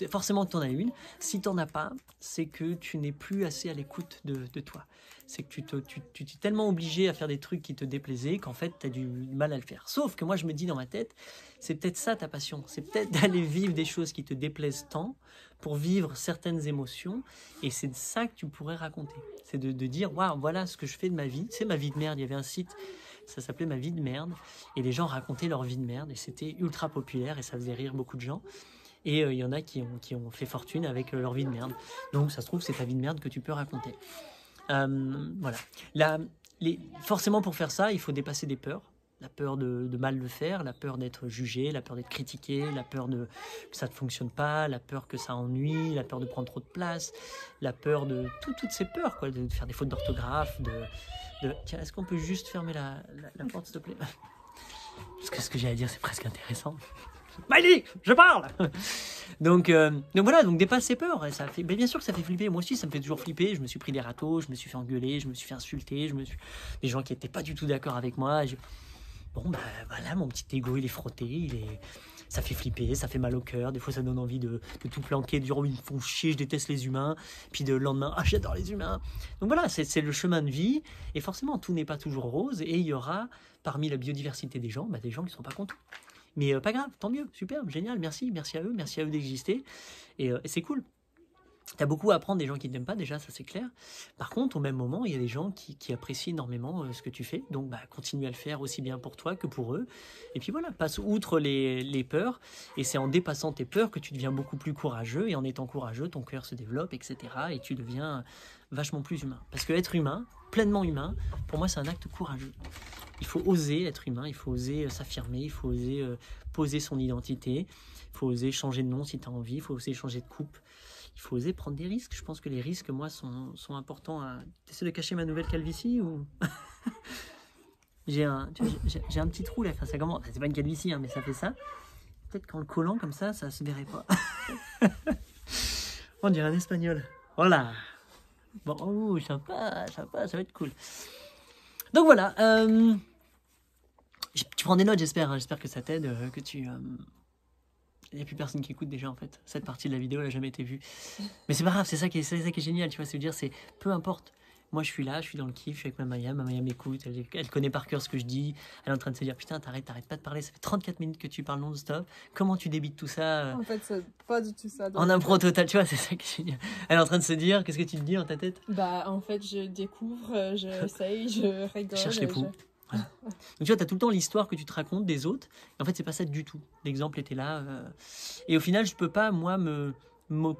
Forcément que tu en as une. Si tu n'en as pas, c'est que tu n'es plus assez à l'écoute de toi. C'est que tu t'es tellement obligé à faire des trucs qui te déplaisaient qu'en fait, tu as du mal à le faire. Sauf que moi, je me dis dans ma tête, c'est peut-être ça ta passion. C'est peut-être d'aller vivre des choses qui te déplaisent tant pour vivre certaines émotions. Et c'est de ça que tu pourrais raconter. C'est de dire, waouh, voilà ce que je fais de ma vie. C'est ma vie de merde. Il y avait un site... Ça s'appelait Ma vie de merde. Et les gens racontaient leur vie de merde. Et c'était ultra populaire et ça faisait rire beaucoup de gens. Et il y en a qui ont fait fortune avec leur vie de merde. Donc ça se trouve, c'est ta vie de merde que tu peux raconter. Voilà. Forcément, pour faire ça, il faut dépasser des peurs. La peur de mal le faire, la peur d'être jugé, la peur d'être critiqué, la peur que ça ne fonctionne pas, la peur que ça ennuie, la peur de prendre trop de place, la peur de toutes ces peurs, quoi, de faire des fautes d'orthographe, Tiens, est-ce qu'on peut juste fermer la porte, s'il te plaît? Parce que ce que j'ai à dire, c'est presque intéressant. Miley, je parle. Donc voilà, donc dépasse ses peurs. Et ça fait, bien sûr que ça fait flipper. Moi aussi, ça me fait toujours flipper. Je me suis pris des râteaux, je me suis fait engueuler, je me suis fait insulter, des gens qui n'étaient pas du tout d'accord avec moi. Bon, voilà, mon petit égo, il est frotté, ça fait flipper, ça fait mal au cœur. Des fois, ça donne envie de tout planquer, de dire, oh, ils me font chier, je déteste les humains. Puis le lendemain, ah, j'adore les humains. Donc voilà, c'est le chemin de vie. Et forcément, tout n'est pas toujours rose. Et il y aura, parmi la biodiversité des gens, des gens qui ne sont pas contents. Mais pas grave, tant mieux, superbe, génial, merci à eux d'exister. Et c'est cool. Tu as beaucoup à apprendre des gens qui ne t'aiment pas, déjà, ça c'est clair. Par contre, au même moment, il y a des gens qui apprécient énormément ce que tu fais. Donc, continue à le faire aussi bien pour toi que pour eux. Et puis voilà, passe outre les peurs. Et c'est en dépassant tes peurs que tu deviens beaucoup plus courageux. Et en étant courageux, ton cœur se développe, etc. Et tu deviens vachement plus humain. Parce que être humain, pleinement humain, pour moi, c'est un acte courageux. Il faut oser être humain, il faut oser s'affirmer, il faut oser poser son identité, il faut oser changer de nom si tu as envie, il faut oser changer de coupe. Il faut oser prendre des risques. Je pense que les risques, moi, sont importants. Tu essaies de cacher ma nouvelle calvitie ou j'ai un petit trou là. Enfin, ça commence. C'est pas une calvitie, mais ça fait ça. Peut-être qu'en le collant comme ça se verrait pas. On dirait un espagnol. Voilà. Bon, sympa, ça va être cool. Donc voilà. Tu prends des notes, j'espère. J'espère que ça t'aide, que tu. Il n'y a plus personne qui écoute déjà en fait. Cette partie de la vidéo elle n'a jamais été vue. Mais c'est pas grave, c'est ça qui est génial, tu vois. C'est-à-dire, peu importe. Moi je suis là, je suis dans le kiff, je suis avec ma Maya m'écoute, elle connaît par cœur ce que je dis. Elle est en train de se dire putain, t'arrêtes pas de parler, ça fait 34 minutes que tu parles non-stop. Comment tu débites tout ça En fait, c'est pas du tout ça. En impro total, tu vois, c'est ça qui est génial. Elle est en train de se dire, qu'est-ce que tu te dis dans ta tête? En fait, je découvre, j'essaye, je rigole. Cherche les poux. Voilà. Donc tu vois, tu as tout le temps l'histoire que tu te racontes des autres. Et en fait, c'est pas ça du tout. L'exemple était là. Et au final, je peux pas, moi, me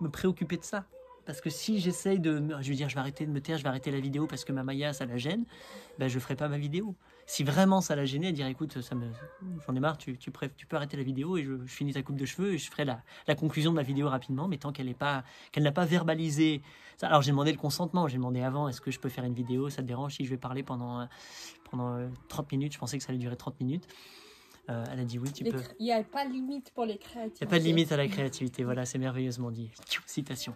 préoccuper de ça. Parce que si j'essaye je veux dire, je vais arrêter de me taire, je vais arrêter la vidéo parce que ma Maya, ça la gêne, ben, je ne ferai pas ma vidéo. Si vraiment ça la gênait, elle dirait, écoute, j'en ai marre, tu peux arrêter la vidéo et je finis ta coupe de cheveux et je ferai la conclusion de ma vidéo rapidement, mais tant qu'elle n'a pas verbalisé ça. Alors j'ai demandé le consentement, j'ai demandé avant, est-ce que je peux faire une vidéo, ça te dérange si je vais parler pendant 30 minutes, je pensais que ça allait durer 30 minutes. Elle a dit oui, tu peux. Il n'y a pas de limite pour les créativités. Il n'y a pas de limite à la créativité, voilà, c'est merveilleusement dit. Citation.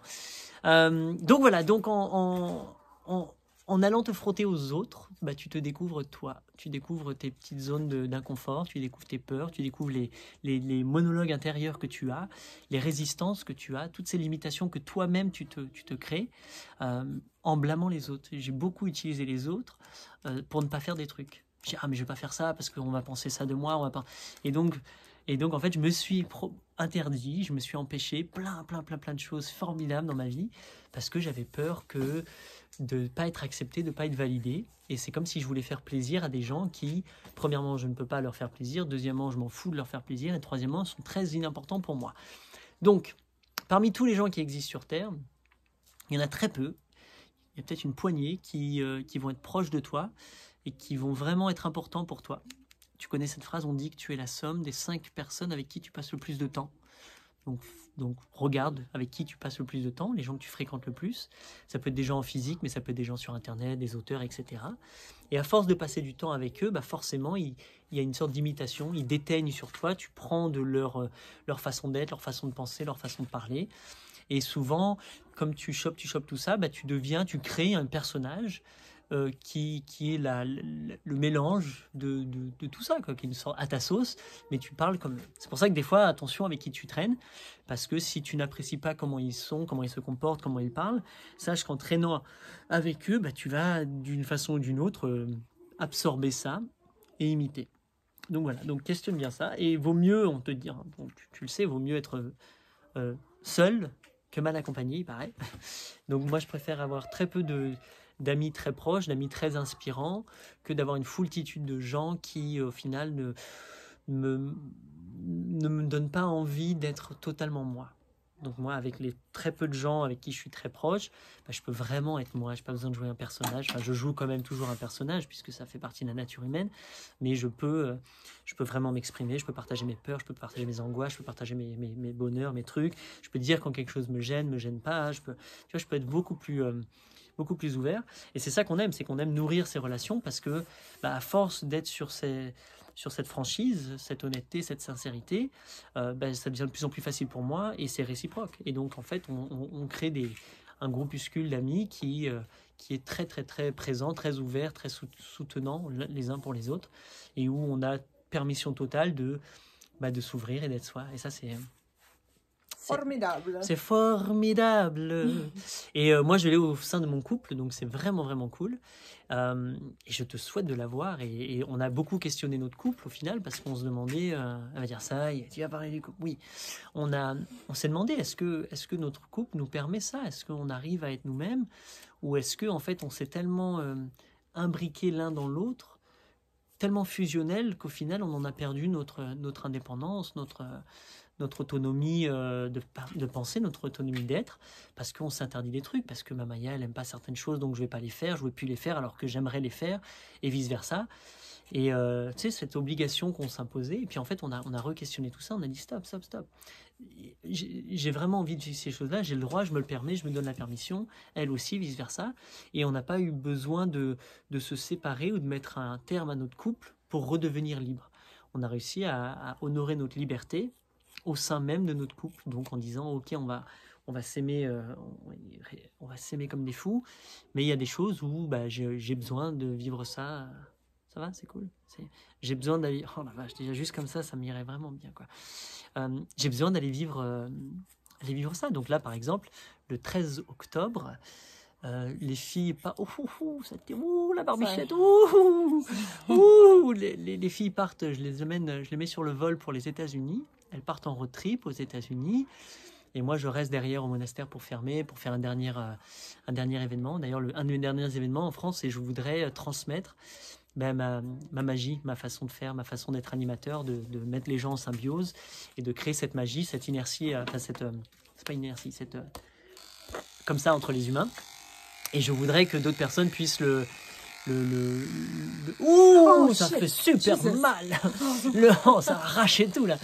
Donc voilà, donc en allant te frotter aux autres, bah, tu te découvres toi, tu découvres tes petites zones d'inconfort, tu découvres tes peurs, tu découvres les monologues intérieurs que tu as, les résistances que tu as, toutes ces limitations que toi-même tu te crées en blâmant les autres. J'ai beaucoup utilisé les autres pour ne pas faire des trucs. Je dis, ah mais je vais pas faire ça parce qu'on va penser ça de moi, on va pas. Et donc en fait je me suis interdit, je me suis empêché plein de choses formidables dans ma vie parce que j'avais peur de ne pas être accepté, de ne pas être validé. Et c'est comme si je voulais faire plaisir à des gens qui, premièrement, je ne peux pas leur faire plaisir, deuxièmement, je m'en fous de leur faire plaisir, et troisièmement, sont très inimportants pour moi. Donc, parmi tous les gens qui existent sur Terre, il y en a très peu, il y a peut-être une poignée qui vont être proches de toi et qui vont vraiment être importants pour toi. Tu connais cette phrase, on dit que tu es la somme des 5 personnes avec qui tu passes le plus de temps. Donc regarde avec qui tu passes le plus de temps, les gens que tu fréquentes le plus. Ça peut être des gens en physique, mais ça peut être des gens sur Internet, des auteurs, etc. Et à force de passer du temps avec eux, bah forcément, il y a une sorte d'imitation, ils déteignent sur toi, tu prends de leur façon d'être, leur façon de penser, leur façon de parler. Et souvent, comme tu chopes tout ça, bah tu crées un personnage qui est le mélange de tout ça, quoi, qui est une sorte à ta sauce, mais tu parles comme eux. C'est pour ça que des fois, attention avec qui tu traînes, parce que si tu n'apprécies pas comment ils sont, comment ils se comportent, comment ils parlent, sache qu'en traînant avec eux, bah, tu vas d'une façon ou d'une autre absorber ça et imiter. Donc voilà, donc questionne bien ça, et vaut mieux, on te dit, hein, donc, tu le sais, vaut mieux être seul que mal accompagné, il paraît. Donc moi, je préfère avoir très peu d'amis très proches, d'amis très inspirants, que d'avoir une foultitude de gens qui, au final, ne me donnent pas envie d'être totalement moi. Donc moi, avec les très peu de gens avec qui je suis très proche, bah, je peux vraiment être moi. Je n'ai pas besoin de jouer un personnage. Enfin, je joue quand même toujours un personnage, puisque ça fait partie de la nature humaine. Mais je peux vraiment m'exprimer. Je peux partager mes peurs, je peux partager mes angoisses, je peux partager mes bonheurs, mes trucs. Je peux dire quand quelque chose me gêne pas. Je peux être beaucoup plus ouvert. Et c'est ça qu'on aime, c'est qu'on aime nourrir ces relations, parce que bah, à force d'être sur cette franchise, cette honnêteté, cette sincérité, bah, ça devient de plus en plus facile pour moi, et c'est réciproque. Et donc en fait, on crée un groupuscule d'amis qui est très très très présent, très ouvert, très soutenant les uns pour les autres, et où on a permission totale de s'ouvrir et d'être soi. Et ça, c'est formidable. C'est formidable. Et moi, je l'ai au sein de mon couple, donc c'est vraiment, vraiment cool. Et je te souhaite de l'avoir. Et on a beaucoup questionné notre couple, au final, parce qu'on se demandait, elle va dire ça, tu vas parler du couple. Oui, on s'est demandé, est-ce que notre couple nous permet ça? Est-ce qu'on arrive à être nous-mêmes? Ou est-ce qu'en fait, on s'est tellement imbriqué l'un dans l'autre, tellement fusionnel, qu'au final, on en a perdu notre indépendance, notre autonomie de penser, notre autonomie d'être, parce qu'on s'interdit des trucs, parce que ma Maya, elle aime pas certaines choses, donc je vais pas les faire, je veux plus les faire alors que j'aimerais les faire, et vice versa. Et tu sais, cette obligation qu'on s'imposait, et puis en fait on a re-questionné tout ça, on a dit stop. J'ai vraiment envie de vivre ces choses-là, j'ai le droit, je me le permets, je me donne la permission, elle aussi, vice versa, et on n'a pas eu besoin de se séparer ou de mettre un terme à notre couple pour redevenir libre. On a réussi à honorer notre liberté au sein même de notre couple, donc en disant ok, on va s'aimer, on va s'aimer comme des fous, mais il y a des choses où bah, j'ai besoin de vivre ça. Ça va, c'est cool. J'ai besoin d'aller. Oh la vache, déjà juste comme ça m'irait vraiment bien, quoi. J'ai besoin d'aller vivre ça. Donc là, par exemple, le 13 octobre, les filles la barbichette, les filles partent, je les mets sur le vol pour les États-Unis. Elles partent en road trip aux États-Unis, et moi je reste derrière au monastère pour faire un dernier événement. D'ailleurs, un des derniers événements en France, et je voudrais transmettre ma magie, ma façon de faire, ma façon d'être animateur, de mettre les gens en symbiose et de créer cette magie, cette inertie, c'est pas inertie, comme ça entre les humains. Et je voudrais que d'autres personnes puissent Ouh, ça fait super mal. Ça a arraché tout là.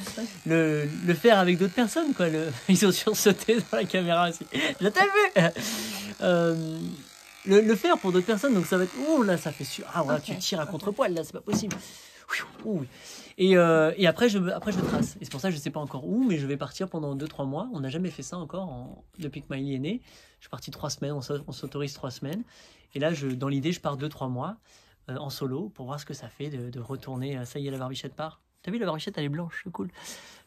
Le faire avec d'autres personnes quoi. Ils ont sursauté dans la caméra aussi. Je t'ai vu. Le faire pour d'autres personnes, donc ça va être ouh là, ça fait ah ouais, okay. Tu tires à contre-poil là, c'est pas possible. Ouh. Et après je trace. Et c'est pour ça que je sais pas encore où, mais je vais partir pendant 2-3 mois. On n'a jamais fait ça encore depuis que Miley est née. Je suis parti 3 semaines. On s'autorise 3 semaines. Et là, dans l'idée, je pars 2-3 mois en solo pour voir ce que ça fait de retourner. Ça y est, la barbichette part. T'as vu, la barbichette, elle est blanche, c'est cool.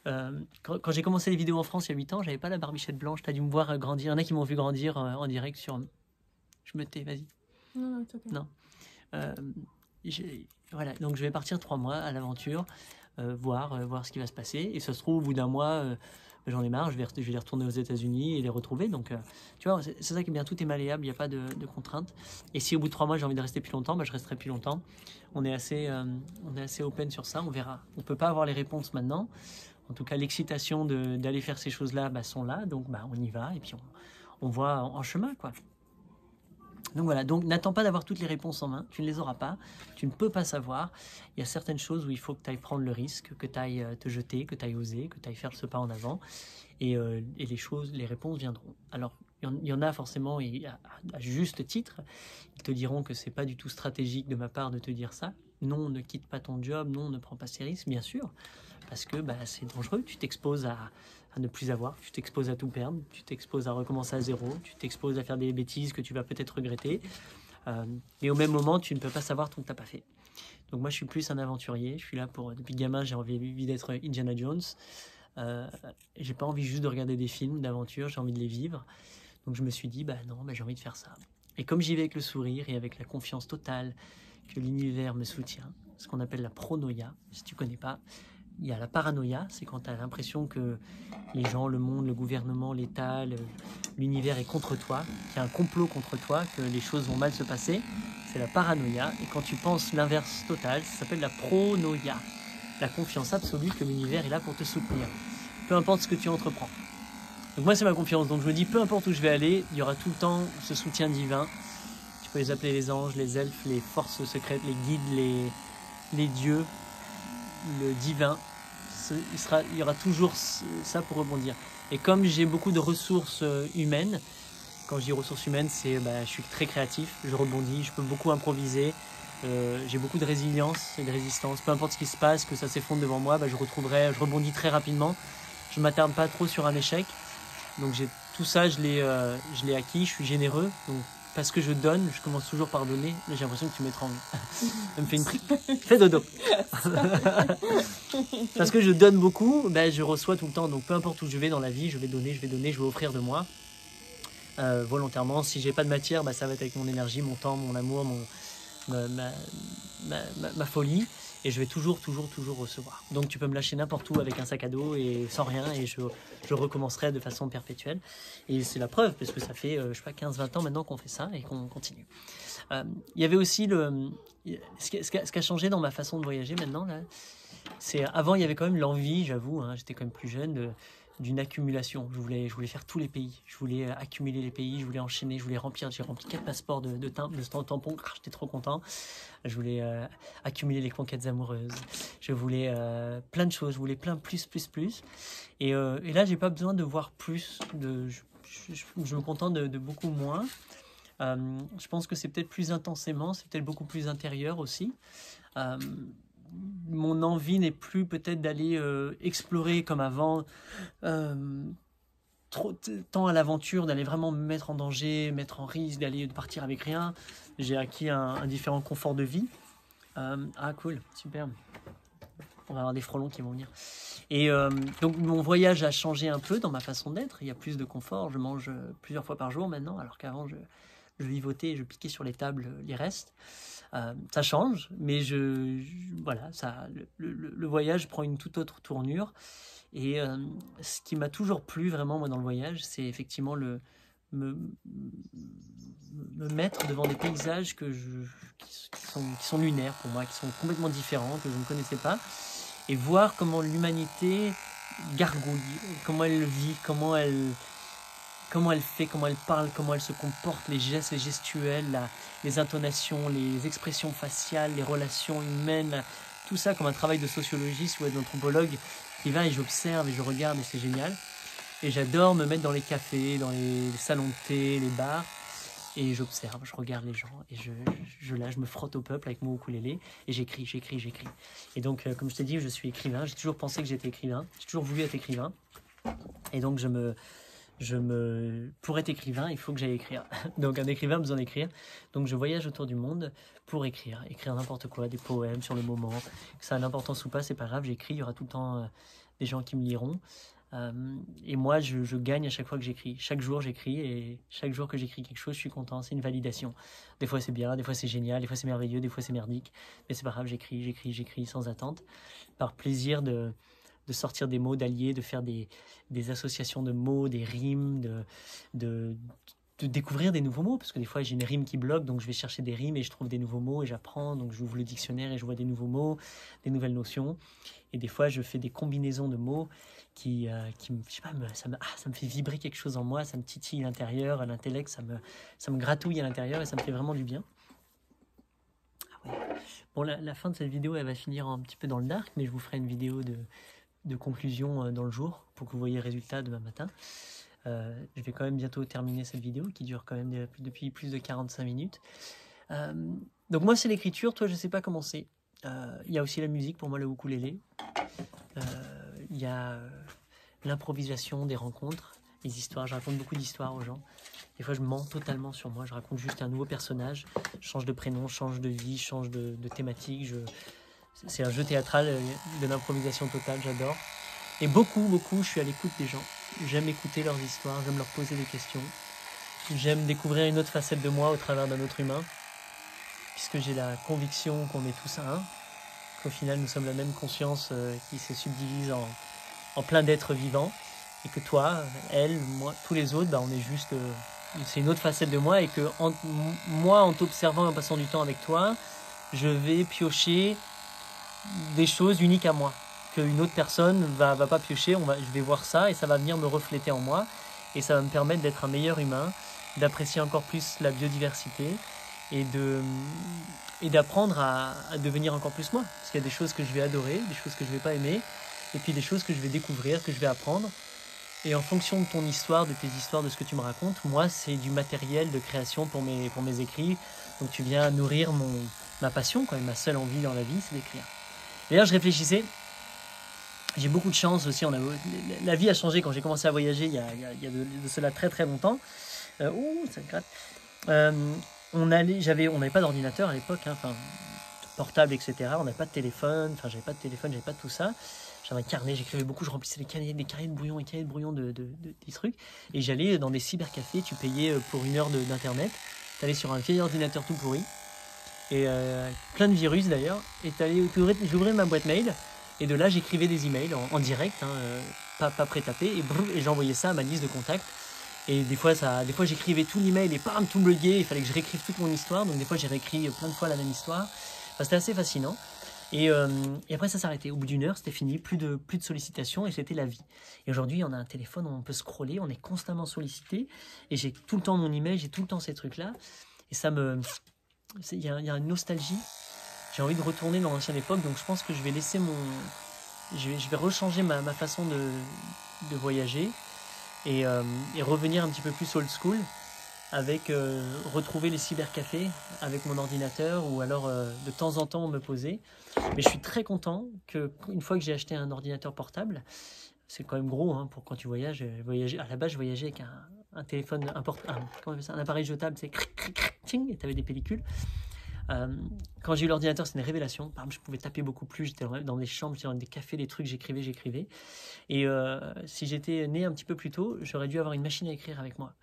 Quand j'ai commencé les vidéos en France il y a 8 ans, j'avais pas la barbichette blanche. T'as dû me voir grandir. Il y en a qui m'ont vu grandir en direct sur... Je me tais, vas-y. Non, c'est ok. Non. Voilà, donc je vais partir 3 mois à l'aventure, voir ce qui va se passer. Et ça se trouve, au bout d'1 mois, j'en ai marre, je vais les retourner aux États-Unis et les retrouver. Donc, tu vois, c'est ça qui est bien, tout est malléable, il n'y a pas de contraintes. Et si au bout de 3 mois, j'ai envie de rester plus longtemps, je resterai plus longtemps. On est assez open sur ça, on verra. On ne peut pas avoir les réponses maintenant. En tout cas, l'excitation d'aller faire ces choses-là sont là. Donc, on y va et puis on voit en chemin, quoi. Donc voilà, donc n'attends pas d'avoir toutes les réponses en main, tu ne les auras pas, tu ne peux pas savoir. Il y a certaines choses où il faut que tu ailles prendre le risque, que tu ailles te jeter, que tu ailles oser, que tu ailles faire ce pas en avant, et les réponses viendront. Alors, il y en a forcément, et à juste titre, ils te diront que c'est pas du tout stratégique de ma part de te dire ça. Non, ne quitte pas ton job, non, ne prends pas ces risques, bien sûr, parce que c'est dangereux, tu t'exposes à ne plus avoir, tu t'exposes à tout perdre, tu t'exposes à recommencer à zéro, tu t'exposes à faire des bêtises que tu vas peut-être regretter. Et au même moment, tu ne peux pas savoir tant que tu n'as pas fait. Donc moi, je suis plus un aventurier. Je suis là depuis gamin, j'ai envie d'être Indiana Jones. J'ai pas envie juste de regarder des films d'aventure, j'ai envie de les vivre. Donc je me suis dit, j'ai envie de faire ça. Et comme j'y vais avec le sourire et avec la confiance totale que l'univers me soutient, ce qu'on appelle la pronoia, si tu connais pas, il y a la paranoïa, c'est quand tu as l'impression que les gens, le monde, le gouvernement, l'État, l'univers est contre toi, qu'il y a un complot contre toi, que les choses vont mal se passer. C'est la paranoïa. Et quand tu penses l'inverse total, ça s'appelle la pronoïa. La confiance absolue que l'univers est là pour te soutenir. Peu importe ce que tu entreprends. Donc moi, c'est ma confiance. Donc je me dis, peu importe où je vais aller, il y aura tout le temps ce soutien divin. Tu peux les appeler les anges, les elfes, les forces secrètes, les guides, les dieux, le divin. Il y aura toujours ça pour rebondir. Et comme j'ai beaucoup de ressources humaines, quand je dis ressources humaines, c'est je suis très créatif, je rebondis, je peux beaucoup improviser, j'ai beaucoup de résilience et de résistance. Peu importe ce qui se passe, que ça s'effondre devant moi, je rebondis très rapidement. Je ne m'attarde pas trop sur un échec. Donc tout ça, je l'ai acquis, je suis généreux. Donc, parce que je donne, je commence toujours par donner. Là, j'ai l'impression que tu m'étrangles. Elle me fait une prise. Fais dodo. Parce que je donne beaucoup, je reçois tout le temps. Donc peu importe où je vais dans la vie, je vais donner, je vais offrir de moi. Volontairement. Si j'ai pas de matière, ça va être avec mon énergie, mon temps, mon amour, ma folie. Et je vais toujours recevoir. Donc tu peux me lâcher n'importe où avec un sac à dos et sans rien, et je recommencerai de façon perpétuelle. Et c'est la preuve, parce que ça fait, 15-20 ans maintenant qu'on fait ça et qu'on continue. Il y avait aussi ce qui a changé dans ma façon de voyager maintenant, là, c'est avant il y avait quand même l'envie, j'avoue, j'étais quand même plus jeune, d'une accumulation. Je voulais faire tous les pays. Je voulais accumuler les pays, je voulais enchaîner, je voulais remplir. J'ai rempli 4 passeports de tampons. J'étais trop content. Je voulais accumuler les conquêtes amoureuses. Je voulais plein de choses. Je voulais plus. Et là, j'ai pas besoin de voir plus. Je me contente de beaucoup moins. Je pense que c'est peut-être plus intensément, c'est peut-être beaucoup plus intérieur aussi. Mon envie n'est plus peut-être d'aller explorer comme avant, tant à l'aventure, d'aller vraiment me mettre en danger, mettre en risque, de partir avec rien. J'ai acquis un différent confort de vie. Cool, super. On va avoir des frelons qui vont venir. Et donc mon voyage a changé un peu dans ma façon d'être. Il y a plus de confort. Je mange plusieurs fois par jour maintenant, alors qu'avant je vivotais et je piquais sur les tables les restes. Ça change, mais voilà, le voyage prend une toute autre tournure. Et ce qui m'a toujours plu vraiment moi dans le voyage, c'est effectivement me mettre devant des paysages qui sont lunaires pour moi, qui sont complètement différents, que je ne connaissais pas, et voir comment l'humanité gargouille, comment elle vit, comment elle comment elle fait, comment elle parle, comment elle se comporte, les gestes, les gestuels, les intonations, les expressions faciales, les relations humaines, tout ça comme un travail de sociologiste ou d'anthropologue qui va et j'observe et je regarde et c'est génial. Et j'adore me mettre dans les cafés, dans les salons de thé, les bars et j'observe, je regarde les gens et je me frotte au peuple avec mon ukulélé et j'écris. Et donc, comme je t'ai dit, je suis écrivain, j'ai toujours pensé que j'étais écrivain, j'ai toujours voulu être écrivain et donc pour être écrivain, il faut que j'aille écrire. Donc un écrivain a besoin d'écrire. Donc je voyage autour du monde pour écrire n'importe quoi, des poèmes sur le moment. Que ça a l'importance ou pas, c'est pas grave, j'écris, il y aura tout le temps des gens qui me liront. Et moi, je gagne à chaque fois que j'écris. Chaque jour, j'écris et chaque jour que j'écris quelque chose, je suis content, c'est une validation. Des fois, c'est bien, des fois, c'est génial, des fois, c'est merveilleux, des fois, c'est merdique. Mais c'est pas grave, j'écris sans attente, par plaisir de sortir des mots, d'allier, de faire des associations de mots, des rimes, de découvrir des nouveaux mots, parce que des fois j'ai une rime qui bloque, donc je vais chercher des rimes et je trouve des nouveaux mots et j'apprends, donc j'ouvre le dictionnaire et je vois des nouveaux mots, des nouvelles notions, et des fois je fais des combinaisons de mots qui je sais pas, ça me fait vibrer quelque chose en moi, ça me titille l'intérieur, à l'intellect, ça me gratouille à l'intérieur et ça me fait vraiment du bien. Bon, la fin de cette vidéo, elle va finir un petit peu dans le dark, mais je vous ferai une vidéo de conclusion dans le jour pour que vous voyez le résultat demain matin. Je vais quand même bientôt terminer cette vidéo qui dure quand même depuis plus de 45 minutes. Donc moi c'est l'écriture, toi je sais pas comment c'est. Il y a aussi la musique pour moi, le ukulélé. Il y a l'improvisation, des rencontres, les histoires. Je raconte beaucoup d'histoires aux gens. Des fois je mens totalement sur moi, je raconte juste un nouveau personnage, je change de prénom, change de vie, change de thématique. C'est un jeu théâtral de l'improvisation totale, j'adore. Et beaucoup, je suis à l'écoute des gens. J'aime écouter leurs histoires, j'aime leur poser des questions. J'aime découvrir une autre facette de moi au travers d'un autre humain, puisque j'ai la conviction qu'on est tous un, qu'au final nous sommes la même conscience qui se subdivise en plein d'êtres vivants, et que toi, elle, moi, tous les autres, on est juste... c'est une autre facette de moi, et que moi, en t'observant et en passant du temps avec toi, je vais piocher des choses uniques à moi, qu'une autre personne va pas piocher, je vais voir ça et ça va venir me refléter en moi et ça va me permettre d'être un meilleur humain, d'apprécier encore plus la biodiversité et d'apprendre à devenir encore plus moi, parce qu'il y a des choses que je vais adorer, des choses que je vais pas aimer et puis des choses que je vais découvrir, que je vais apprendre, et en fonction de ton histoire, de tes histoires, de ce que tu me racontes, moi c'est du matériel de création pour mes écrits, donc tu viens nourrir ma passion, quoi, et ma seule envie dans la vie c'est d'écrire. D'ailleurs, je réfléchissais, j'ai beaucoup de chance aussi, la vie a changé quand j'ai commencé à voyager il y a de cela très très longtemps. Ça me gratte. On n'avait pas d'ordinateur à l'époque, portable, etc. On n'avait pas de téléphone, j'avais pas de tout ça. J'avais un carnet, j'écrivais beaucoup, je remplissais des carnets de brouillon, des trucs. Et j'allais dans des cybercafés, tu payais pour 1 heure d'internet, tu allais sur un vieil ordinateur tout pourri, et plein de virus d'ailleurs, et j'ouvrais ma boîte mail, et de là j'écrivais des emails en direct, pas pré-tapé, et j'envoyais ça à ma liste de contacts. Et des fois j'écrivais tout l'email et bam, tout me buguait, il fallait que je réécrive toute mon histoire, donc des fois j'ai réécrit plein de fois la même histoire. C'était assez fascinant. Et après ça s'arrêtait, au bout d'1 heure c'était fini, plus de sollicitations, et c'était la vie. Et aujourd'hui on a un téléphone où on peut scroller, on est constamment sollicité, et j'ai tout le temps mon email, j'ai tout le temps ces trucs là, et il y a une nostalgie. J'ai envie de retourner dans l'ancienne époque, donc je pense que je vais laisser je vais rechanger ma façon de voyager et revenir un petit peu plus old school, avec retrouver les cybercafés avec mon ordinateur, ou alors de temps en temps me poser. Mais je suis très content qu'une fois que j'ai acheté un ordinateur portable, c'est quand même gros pour quand tu voyages. À la base, je voyageais avec un téléphone, un appareil jetable, c'est et tu avais des pellicules. Quand j'ai eu l'ordinateur, c'était une révélation. Par exemple, je pouvais taper beaucoup plus, j'étais dans des chambres, j'étais dans des cafés, des trucs, j'écrivais. Et si j'étais né un petit peu plus tôt, j'aurais dû avoir une machine à écrire avec moi.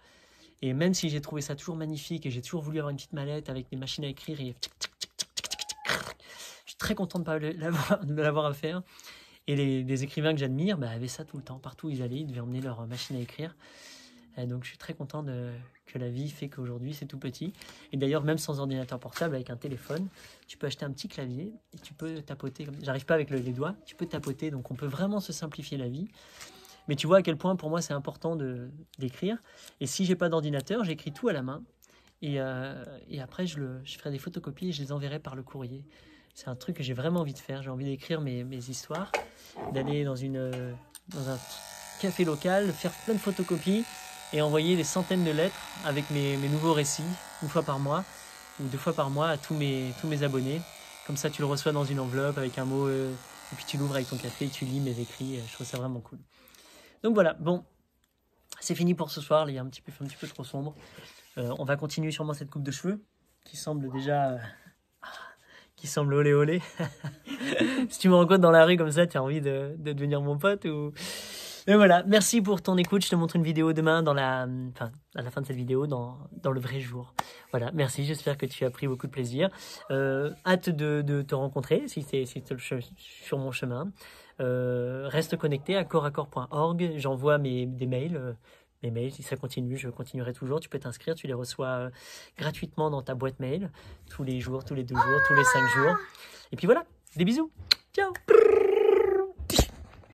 Et même si j'ai trouvé ça toujours magnifique et j'ai toujours voulu avoir une petite mallette avec des machines à écrire, et je suis très content de l'avoir à faire. Et les écrivains que j'admire avaient ça tout le temps. Partout où ils allaient, ils devaient emmener leur machine à écrire. Et donc je suis très content que la vie fait qu'aujourd'hui c'est tout petit. Et d'ailleurs, même sans ordinateur portable, avec un téléphone, tu peux acheter un petit clavier et tu peux tapoter. J'arrive pas avec les doigts, tu peux tapoter. Donc on peut vraiment se simplifier la vie. Mais tu vois à quel point pour moi c'est important d'écrire. Et si j'ai pas d'ordinateur, j'écris tout à la main. Et après, je ferai des photocopies et je les enverrai par le courrier. C'est un truc que j'ai vraiment envie de faire. J'ai envie d'écrire mes histoires, d'aller dans un café local, faire plein de photocopies et envoyer des centaines de lettres avec mes nouveaux récits, une fois par mois ou 2 fois par mois à tous mes abonnés. Comme ça, tu le reçois dans une enveloppe avec un mot, et puis tu l'ouvres avec ton café et tu lis mes écrits. Je trouve ça vraiment cool. Donc voilà, bon, c'est fini pour ce soir. Il est un petit peu trop sombre. On va continuer sûrement cette coupe de cheveux qui semble déjà... qui semble olé olé. Si tu me rencontres dans la rue comme ça, tu as envie de devenir mon pote ou... Mais voilà, merci pour ton écoute. Je te montre une vidéo demain à la fin de cette vidéo, dans le vrai jour. Voilà, merci, j'espère que tu as pris beaucoup de plaisir. Hâte de te rencontrer si tu es sur mon chemin. Reste connecté à corps-à-corps.org. J'envoie des mails. Mes mails, si ça continue, je continuerai toujours. Tu peux t'inscrire, tu les reçois gratuitement dans ta boîte mail tous les jours, tous les 2 jours, tous les 5 jours. Et puis voilà, des bisous. Ciao.